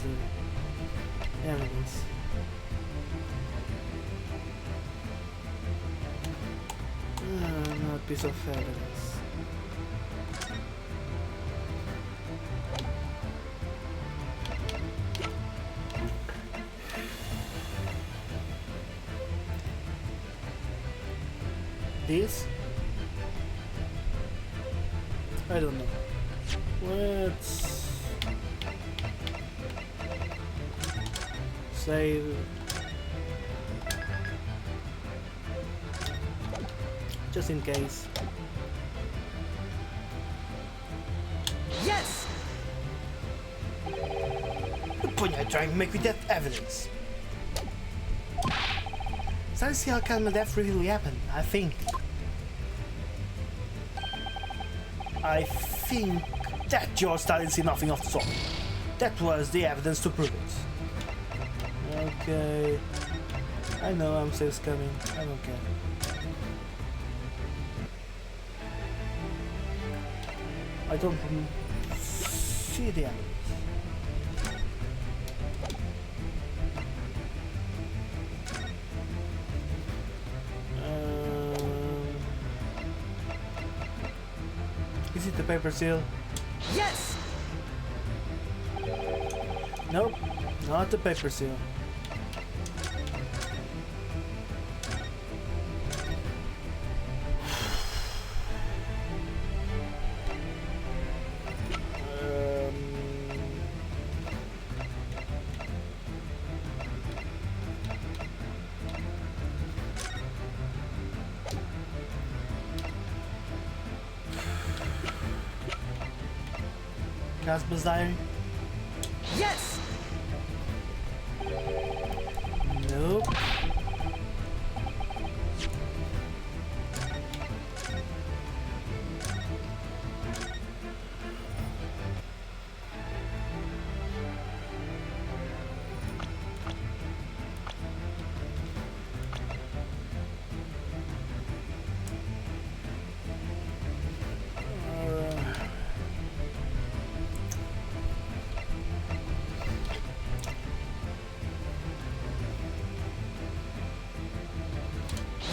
evidence. Another piece of evidence. This? I don't know. Let's save. Just in case. Yes! The point I'm trying to make with that evidence. So let's see how Kazma death really happened, I think. I think that your style see nothing of the sort. That was the evidence to prove it. Okay. I know I'm still coming. I don't care. I don't see the enemies. Is it the paper seal? Yes! Nope, not the paper seal. Casper's diary? Yes! Nope.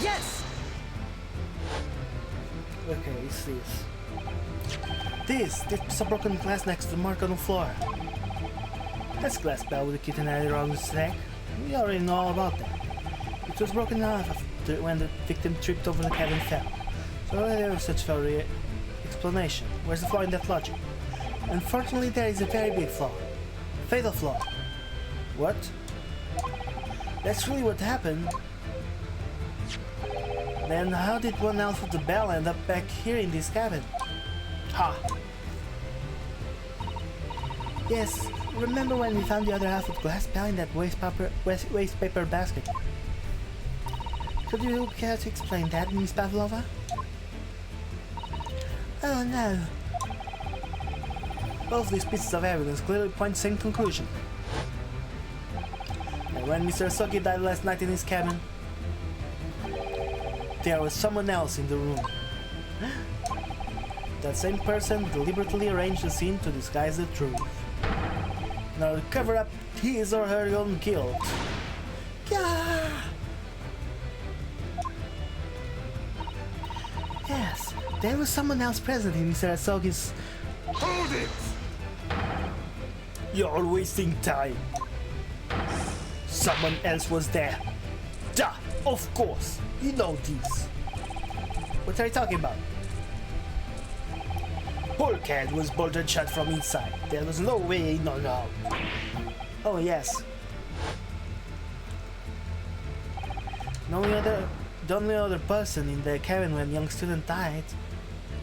Yes! Okay, it's this. This is a broken glass next to the mark on the floor. That's glass bell with a kitten head around its neck. We already know all about that. It was broken off after when the victim tripped over the cat and fell. So there was such a explanation. Where's the flaw in that logic? Unfortunately, there is a very big flaw. Fatal flaw. What? That's really what happened. Then how did one half of the bell end up back here in this cabin? Ha! Yes, remember when we found the other half of the glass bell in that waste paper basket? Could you care to explain that, Miss Pavlova? Oh no. Both these pieces of evidence clearly point to the same conclusion. And when Mr. Sogi died last night in his cabin, there was someone else in the room. That same person deliberately arranged the scene to disguise the truth. Now to cover up his or her own guilt. Yeah. Yes, there was someone else present in Mr. Asogi's... Hold it! You're wasting time. Someone else was there. Duh, of course. You know this. What are you talking about? Bulkhead was bolted shut from inside. There was no way in or out. Oh yes. The only other person in the cabin when young student died.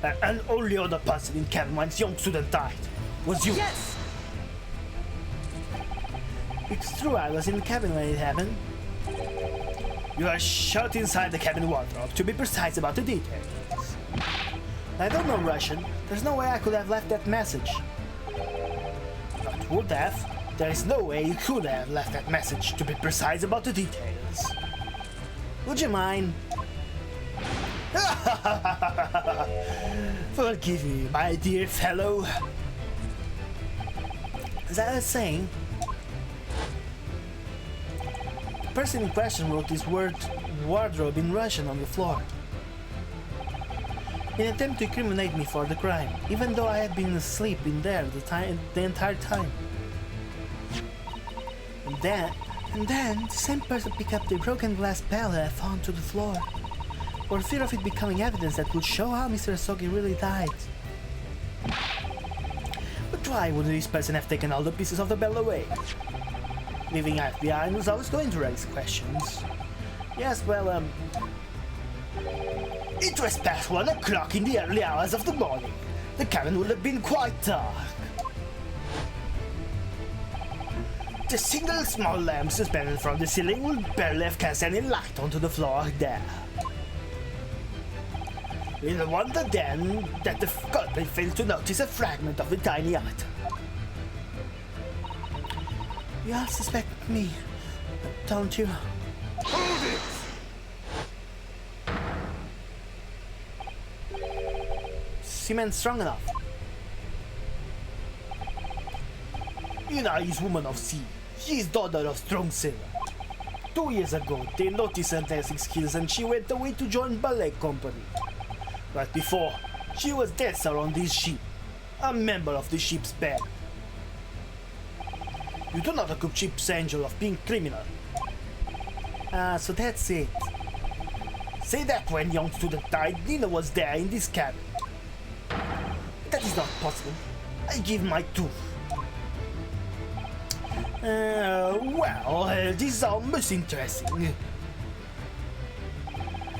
And only other person in cabin when young student died was you. Yes! It's true, I was in the cabin when it happened. You are shut inside the cabin wardrobe, to be precise about the details. I don't know Russian. There's no way I could have left that message. Not would have. There is no way you could have left that message, to be precise about the details. Would you mind? Forgive me, my dear fellow. As I was saying, the person in question wrote this word wardrobe in Russian on the floor. In an attempt to incriminate me for the crime, even though I had been asleep in there the entire time. And then the same person picked up the broken glass bell that I found to the floor, for fear of it becoming evidence that would show how Mr. Asogi really died. But why wouldn't this person have taken all the pieces of the bell away? Leaving life behind was always going to raise questions. Yes, well, it was past 1 o'clock in the early hours of the morning. The cabin would have been quite dark. The single small lamp suspended from the ceiling would barely have cast any light onto the floor there. Little wonder then that the culprit failed to notice a fragment of the tiny item. You all suspect me, don't you? Hold it! Cement strong enough. Ina is woman of sea. She is daughter of strong sailor. 2 years ago, they noticed her dancing skills and she went away to join ballet company. Right before, she was dancer on this ship, a member of the ship's band. You do not accuse ship's angel of being criminal. So that's it. Say that when young student died, Nina was there in this cabin. That is not possible. I give my tooth. This is almost interesting.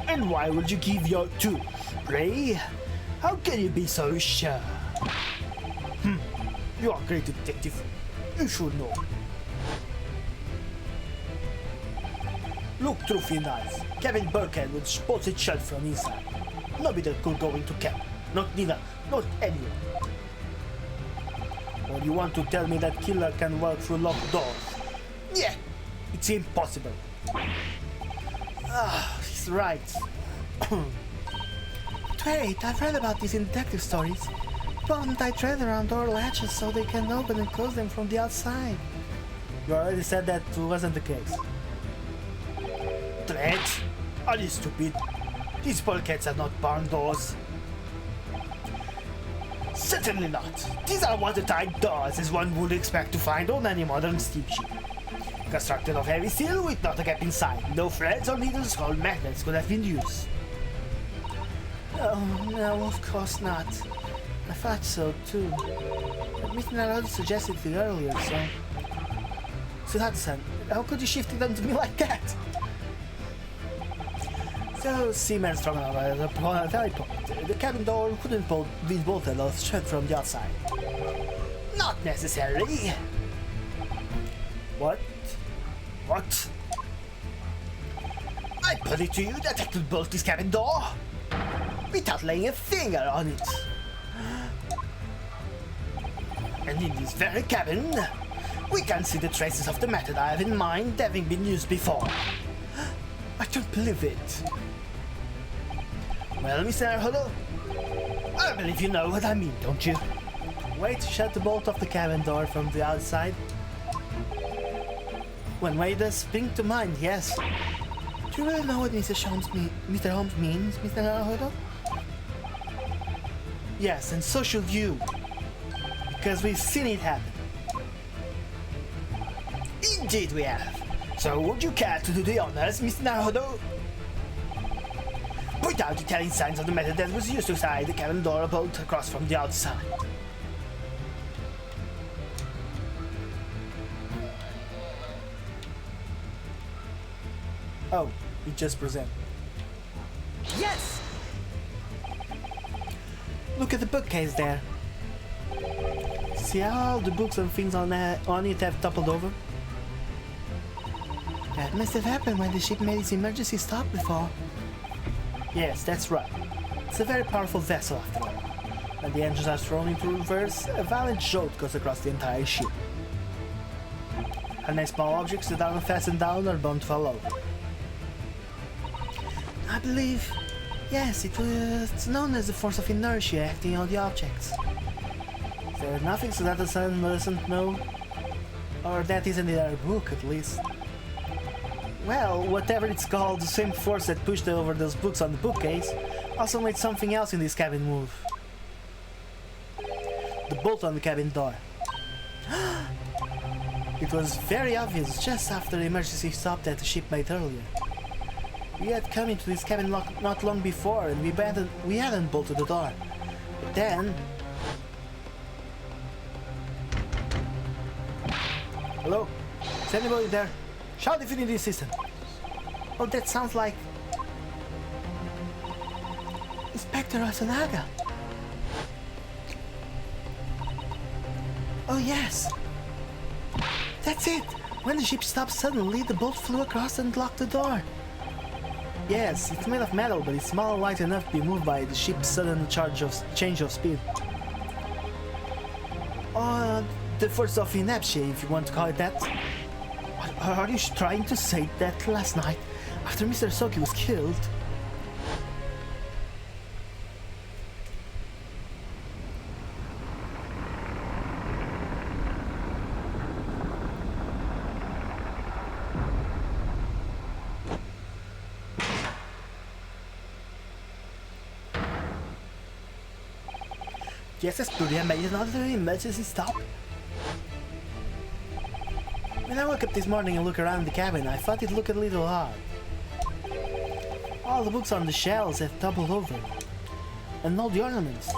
And why would you give your tooth, Ray? How can you be so sure? You are a great detective. You should know. Look through Finn's eyes. Kevin Bōken would expose it shut from inside. Nobody could go into camp. Not Nina, not anyone. Or you want to tell me that killer can walk through locked doors? Yeah, it's impossible. He's right. Wait, I've read about these in detective stories. Don't tie thread around door latches so they can open and close them from the outside. You already said that wasn't the case. Threads? Are you stupid? These bulkheads are not barn doors. Certainly not. These are watertight doors as one would expect to find on any modern steamship. Constructed of heavy steel with not a gap inside. No threads or needles or magnets could have been used. Oh, no, of course not. I thought so too. But Mr. Naruhodō suggested it earlier, so... Suhata-san, how could you shift it onto me like that? So, seaman strong enough as a very point. The cabin door couldn't be bolted or shut from the outside. Not necessarily. What? What? I put it to you that I could bolt this cabin door without laying a finger on it. And in this very cabin, we can see the traces of the method I have in mind having been used before. I don't believe it. Well, Mr. Naruhodō, I believe you know what I mean, don't you? Wait, shut the bolt of the cabin door from the outside. One way does spring to mind, yes. Do you really know what Mr. Holmes means, Mr. Naruhodō? Yes, and so should you. Because we've seen it happen. Indeed we have. So would you care to do the honors, Mr. Naruhodō? Point out the telling signs of the method that was used to slide the cabin door bolt across from the outside. Oh, it just present. Yes! Look at the bookcase there. See how all the books and things on it have toppled over? That must have happened when the ship made its emergency stop before. Yes, that's right. It's a very powerful vessel after all. When the engines are thrown into reverse, a violent jolt goes across the entire ship. And small objects that are fastened down are bound to fall over. I believe... Yes, it's known as the Force of Inertia acting on the objects. Is there nothing Suhata-san doesn't know? Or that isn't in our book, at least. Well, whatever it's called, the same force that pushed over those books on the bookcase also made something else in this cabin move. The bolt on the cabin door. It was very obvious just after the emergency stop that the ship made earlier. We had come into this cabin not long before and we hadn't bolted the door. But then... Hello? Is anybody there? Shout if you need assistance. Oh, that sounds like... Inspector Asanaga. Oh yes! That's it! When the ship stopped suddenly, the bolt flew across and locked the door. Yes, it's made of metal, but it's small and light enough to be moved by the ship's sudden change of speed. Or the Force of Inertia, if you want to call it that. Are you trying to say that last night, after Mr. Soki was killed? Yes, Aspuria made another emergency stop. When I woke up this morning and looked around the cabin, I thought it looked a little odd. All the books on the shelves have toppled over, and all the ornaments.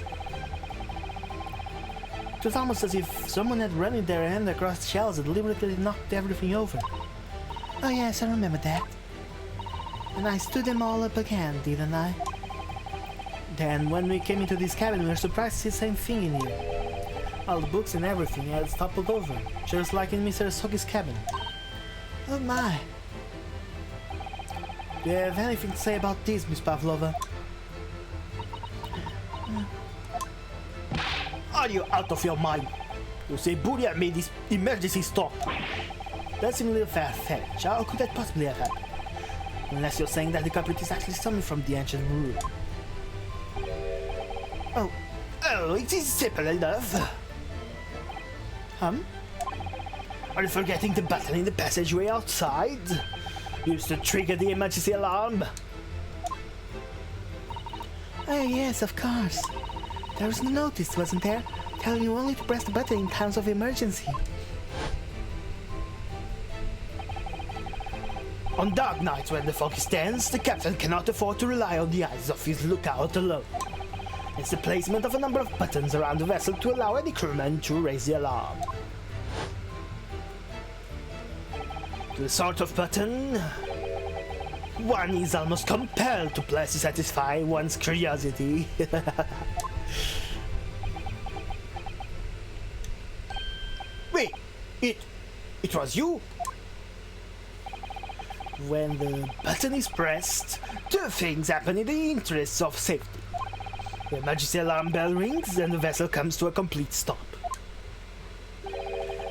It was almost as if someone had run their hand across the shelves and deliberately knocked everything over. Oh yes, I remember that. And I stood them all up again, didn't I? Then, when we came into this cabin, we were surprised to see the same thing in here. All the books and everything had toppled over, just like in Mr. Sogi's cabin. Oh my. Do you have anything to say about this, Miss Pavlova? Are you out of your mind? You say Buria made this emergency stop. That seems a little far-fetched. How could that possibly have happened? Unless you're saying that the culprit is actually someone from the ancient room. Oh, it is simple enough. Are you forgetting the button in the passageway outside? Used to trigger the emergency alarm. Oh yes, of course. There was no notice, wasn't there? Telling you only to press the button in times of emergency. On dark nights when the fog is dense, the captain cannot afford to rely on the eyes of his lookout alone. It's the placement of a number of buttons around the vessel to allow any crewman to raise the alarm. The sort of button one is almost compelled to press to satisfy one's curiosity. Wait, it was you? When the button is pressed, two things happen in the interests of safety. The emergency alarm bell rings and the vessel comes to a complete stop.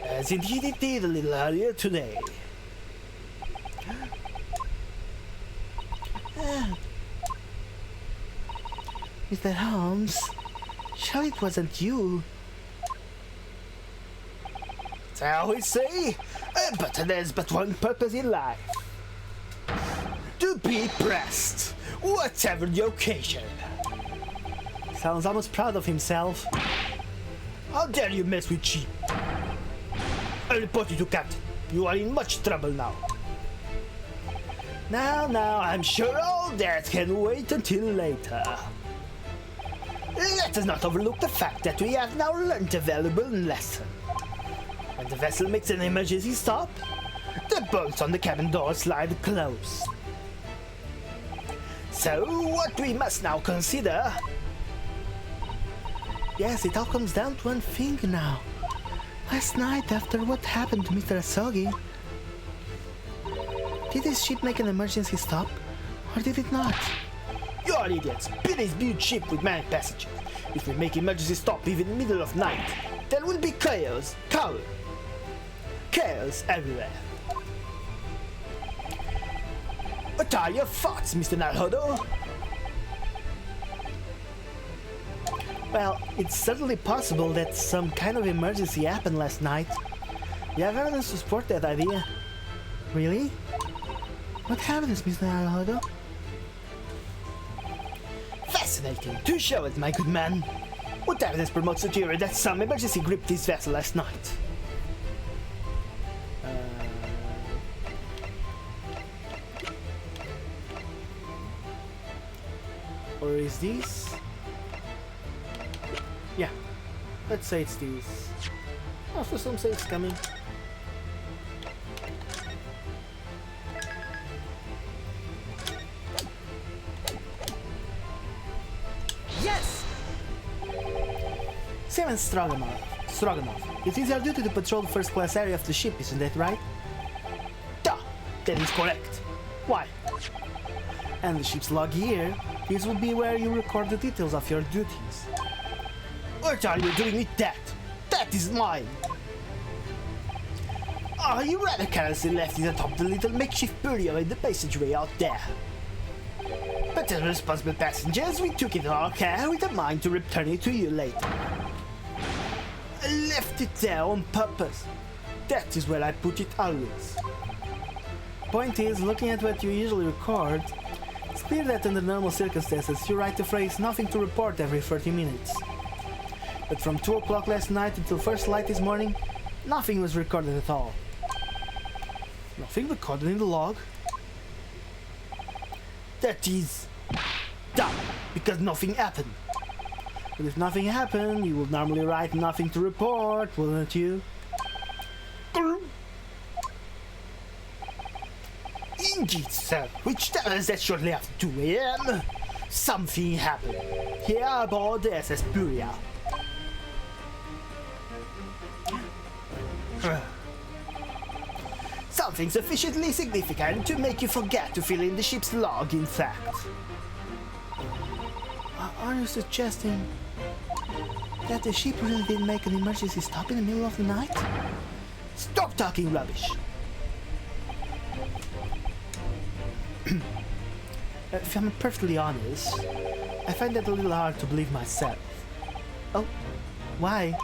As indeed it did a little earlier today. Mr. Holmes, surely it wasn't you. As I always say, a button has but one purpose in life. To be pressed, whatever the occasion. Sounds almost proud of himself. How dare you mess with sheep? I'll report you to Captain. You are in much trouble now. Now, I'm sure all that can wait until later. Let us not overlook the fact that we have now learned a valuable lesson. When the vessel makes an emergency stop, the bolts on the cabin door slide closed. So, what we must now consider... Yes, it all comes down to one thing now. Last night, after what happened to Mr. Asogi, did this ship make an emergency stop, or did it not? You're idiots! Pirates build ship with many passengers. If we make emergency stop even in the middle of night, there will be chaos everywhere. What are your thoughts, Mr. Naruhodō? Well, it's certainly possible that some kind of emergency happened last night. You have evidence to support that idea. Really? What happens, Mr. Naruhodō? Fascinating. Do show it, my good man. What evidence promotes the theory that some emergency gripped this vessel last night? Or is this? Yeah, let's say it's this. Also, some say it's coming. Yes! Seven Stroganoff. It is your duty to patrol the first class area of the ship, isn't that right? Duh! That is correct. Why? And the ship's log here, this will be where you record the details of your duties. What are you doing with that? That is mine! Oh, you rather carelessly left it atop the little makeshift bureau in the passageway out there. But as responsible passengers, we took it in our care with a mind to return it to you later. I left it there on purpose. That is where I put it always. Point is, looking at what you usually record, it's clear that under normal circumstances you write the phrase "nothing to report" every 30 minutes. But from 2 o'clock last night until first light this morning, nothing was recorded at all. Nothing recorded in the log? That is dumb, because nothing happened. But if nothing happened, you would normally write nothing to report, wouldn't you? Indeed, sir. Which tells us that shortly after 2 a.m., something happened here aboard the SS Buria. Something sufficiently significant to make you forget to fill in the ship's log, in fact. Are you suggesting that the ship really did make an emergency stop in the middle of the night? Stop talking rubbish! If I'm perfectly honest, I find that a little hard to believe myself. Oh, why?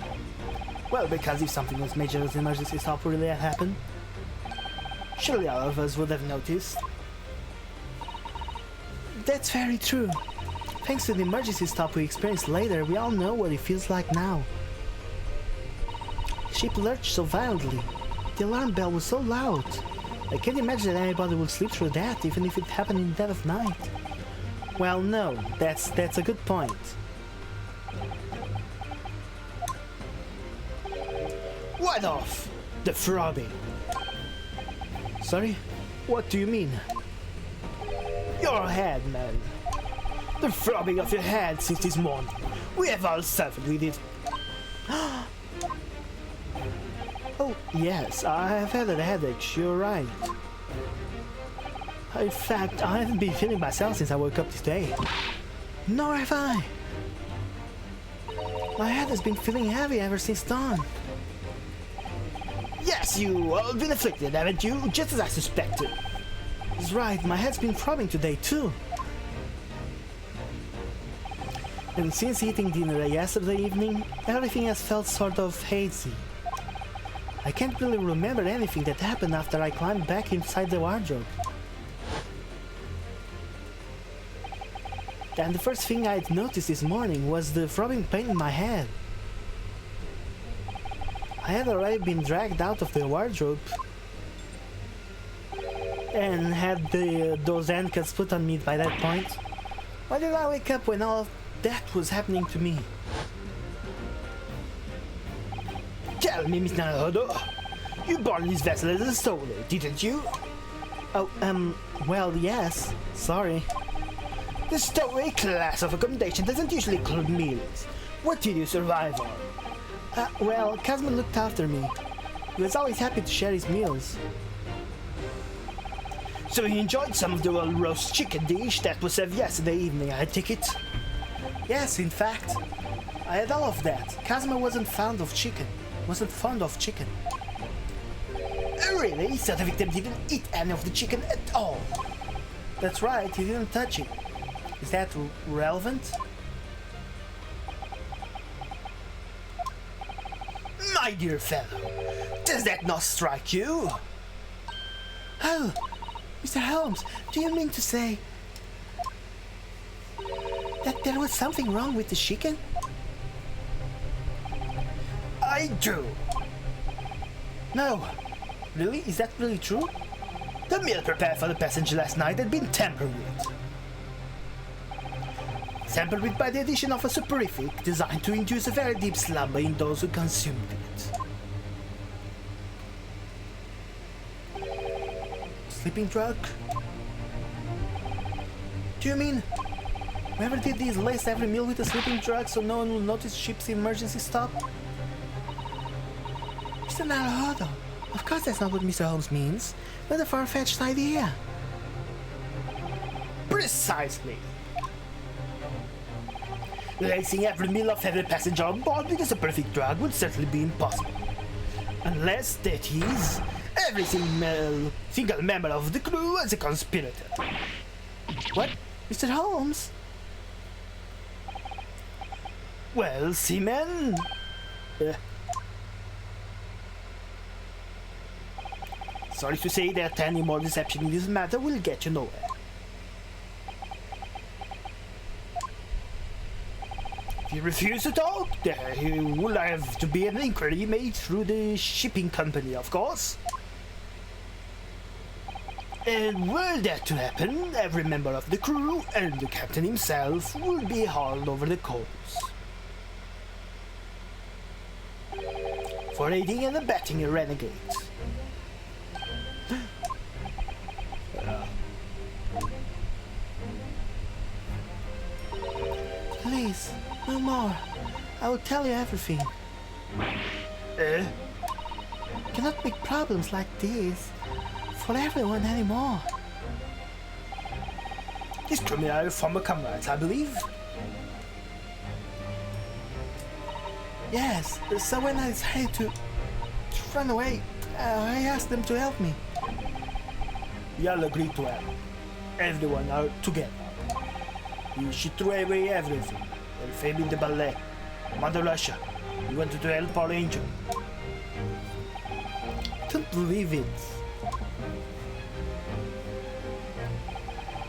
Well, because if something as major as an emergency stop really had happened, surely all of us would have noticed. That's very true. Thanks to the emergency stop we experienced later, we all know what it feels like now. The ship lurched so violently. The alarm bell was so loud. I can't imagine that anybody would sleep through that, even if it happened in the dead of night. Well, no, that's a good point. What of the throbbing? Sorry? What do you mean? Your head, man. The throbbing of your head since this morning. We have all suffered with it. Oh, yes, I have had a headache, you're right. In fact, I haven't been feeling myself since I woke up today. nor have I. My head has been feeling heavy ever since dawn. Yes, you have been afflicted, haven't you? Just as I suspected. That's right, my head's been throbbing today too. And since eating dinner yesterday evening, everything has felt sort of hazy. I can't really remember anything that happened after I climbed back inside the wardrobe. And the first thing I'd noticed this morning was the throbbing pain in my head. I had already been dragged out of the wardrobe and had those handcuffs put on me by that point. Why did I wake up when all of that was happening to me? Tell me, Miss Naruhodō, you boarded this vessel as a solo, didn't you? Oh, well, yes. Sorry. The stowaway class of accommodation doesn't usually include meals. What did you survive on? Well, Kazuma looked after me. He was always happy to share his meals. So you enjoyed some of the roast chicken dish that was served yesterday evening, I take it? Yes, in fact. I had all of that. Kazuma wasn't fond of chicken. Really? So the victim didn't eat any of the chicken at all? That's right, he didn't touch it. Is that relevant? My dear fellow, does that not strike you? Oh, Mr. Holmes, do you mean to say that there was something wrong with the chicken? I do. No. Really? Is that really true? The meal prepared for the passenger last night had been tampered with. Tampered with by the addition of a soporific designed to induce a very deep slumber in those who consumed it. Sleeping drug? Do you mean whoever did this laced every meal with a sleeping drug so no one will notice ship's emergency stop? Mr. Naruhodō, of course that's not what Mr. Holmes means. What a far-fetched idea. Precisely. Lacing every meal of every passenger on board with a soporific drug would certainly be impossible. Unless, that is, every single member of the crew was a conspirator. What? Mr. Holmes? Well, seaman... Sorry to say that any more deception in this matter will get you nowhere. If he refused to talk, there will have to be an inquiry made through the shipping company, of course. And were that to happen, every member of the crew and the captain himself would be hauled over the coals for aiding and abetting a renegade. Please, no more. I will tell you everything. Cannot make problems like this for everyone anymore. These criminals are former comrades, I believe. Yes, so when I decided to run away, I asked them to help me. We all agreed to help. Everyone are together. She threw away everything. El fame in the ballet. Mother Russia. We wanted to help our angel. Don't believe it.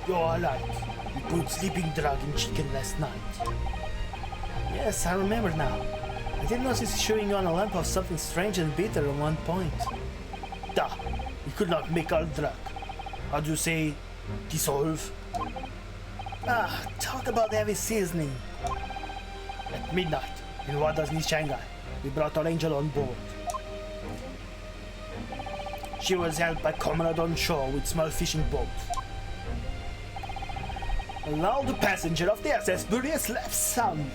You're alright. We put sleeping drug in chicken last night. Yes, I remember now. I did notice chewing on a lump of something strange and bitter at one point. Duh. We could not make our drug. How do you say dissolve? Talk about heavy seasoning. At midnight, in waters near Shanghai, we brought our angel on board. She was held by comrades on shore with small fishing boats. And now the passenger of the SS Bury slept soundly.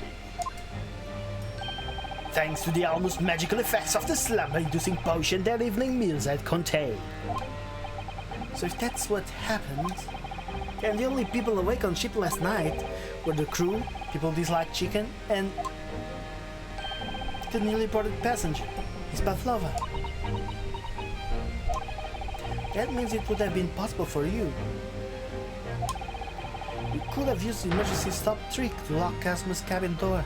Thanks to the almost magical effects of the slumber-inducing potion their evening meals had contained. So if that's what happened, and the only people awake on ship last night were the crew, people dislike chicken, and the newly boarded passenger, Miss Pavlova. That means it would have been possible for you. You could have used the emergency stop trick to lock Cosmo's cabin door.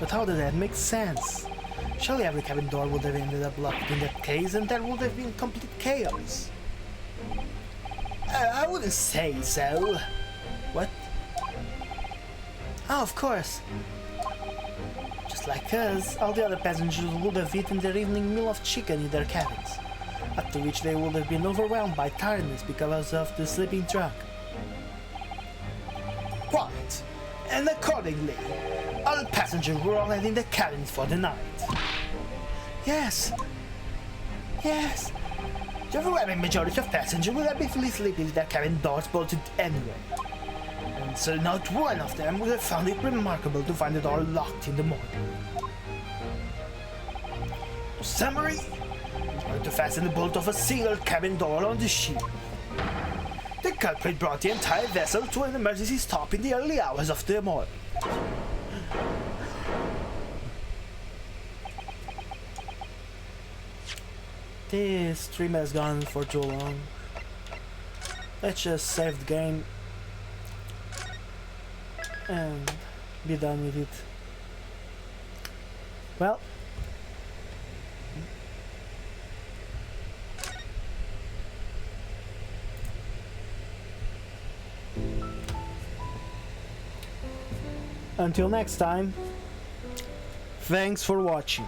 But how did that make sense? Surely every cabin door would have ended up locked in that case and there would have been complete chaos. I wouldn't say so. What? Oh, of course. Just like us, all the other passengers would have eaten their evening meal of chicken in their cabins, after which they would have been overwhelmed by tiredness because of the sleeping drug. Quite. And accordingly, all passengers were already in the cabins for the night. Yes. Yes. The overwhelming majority of passengers would have been sleeping with their cabin doors bolted anyway. And so not one of them would have found it remarkable to find the door locked in the morning. Summary: in order to fasten the bolt of a single cabin door on the ship, the culprit brought the entire vessel to an emergency stop in the early hours of the morning. This stream has gone for too long. Let's just save the game and be done with it. Well, until next time, thanks for watching.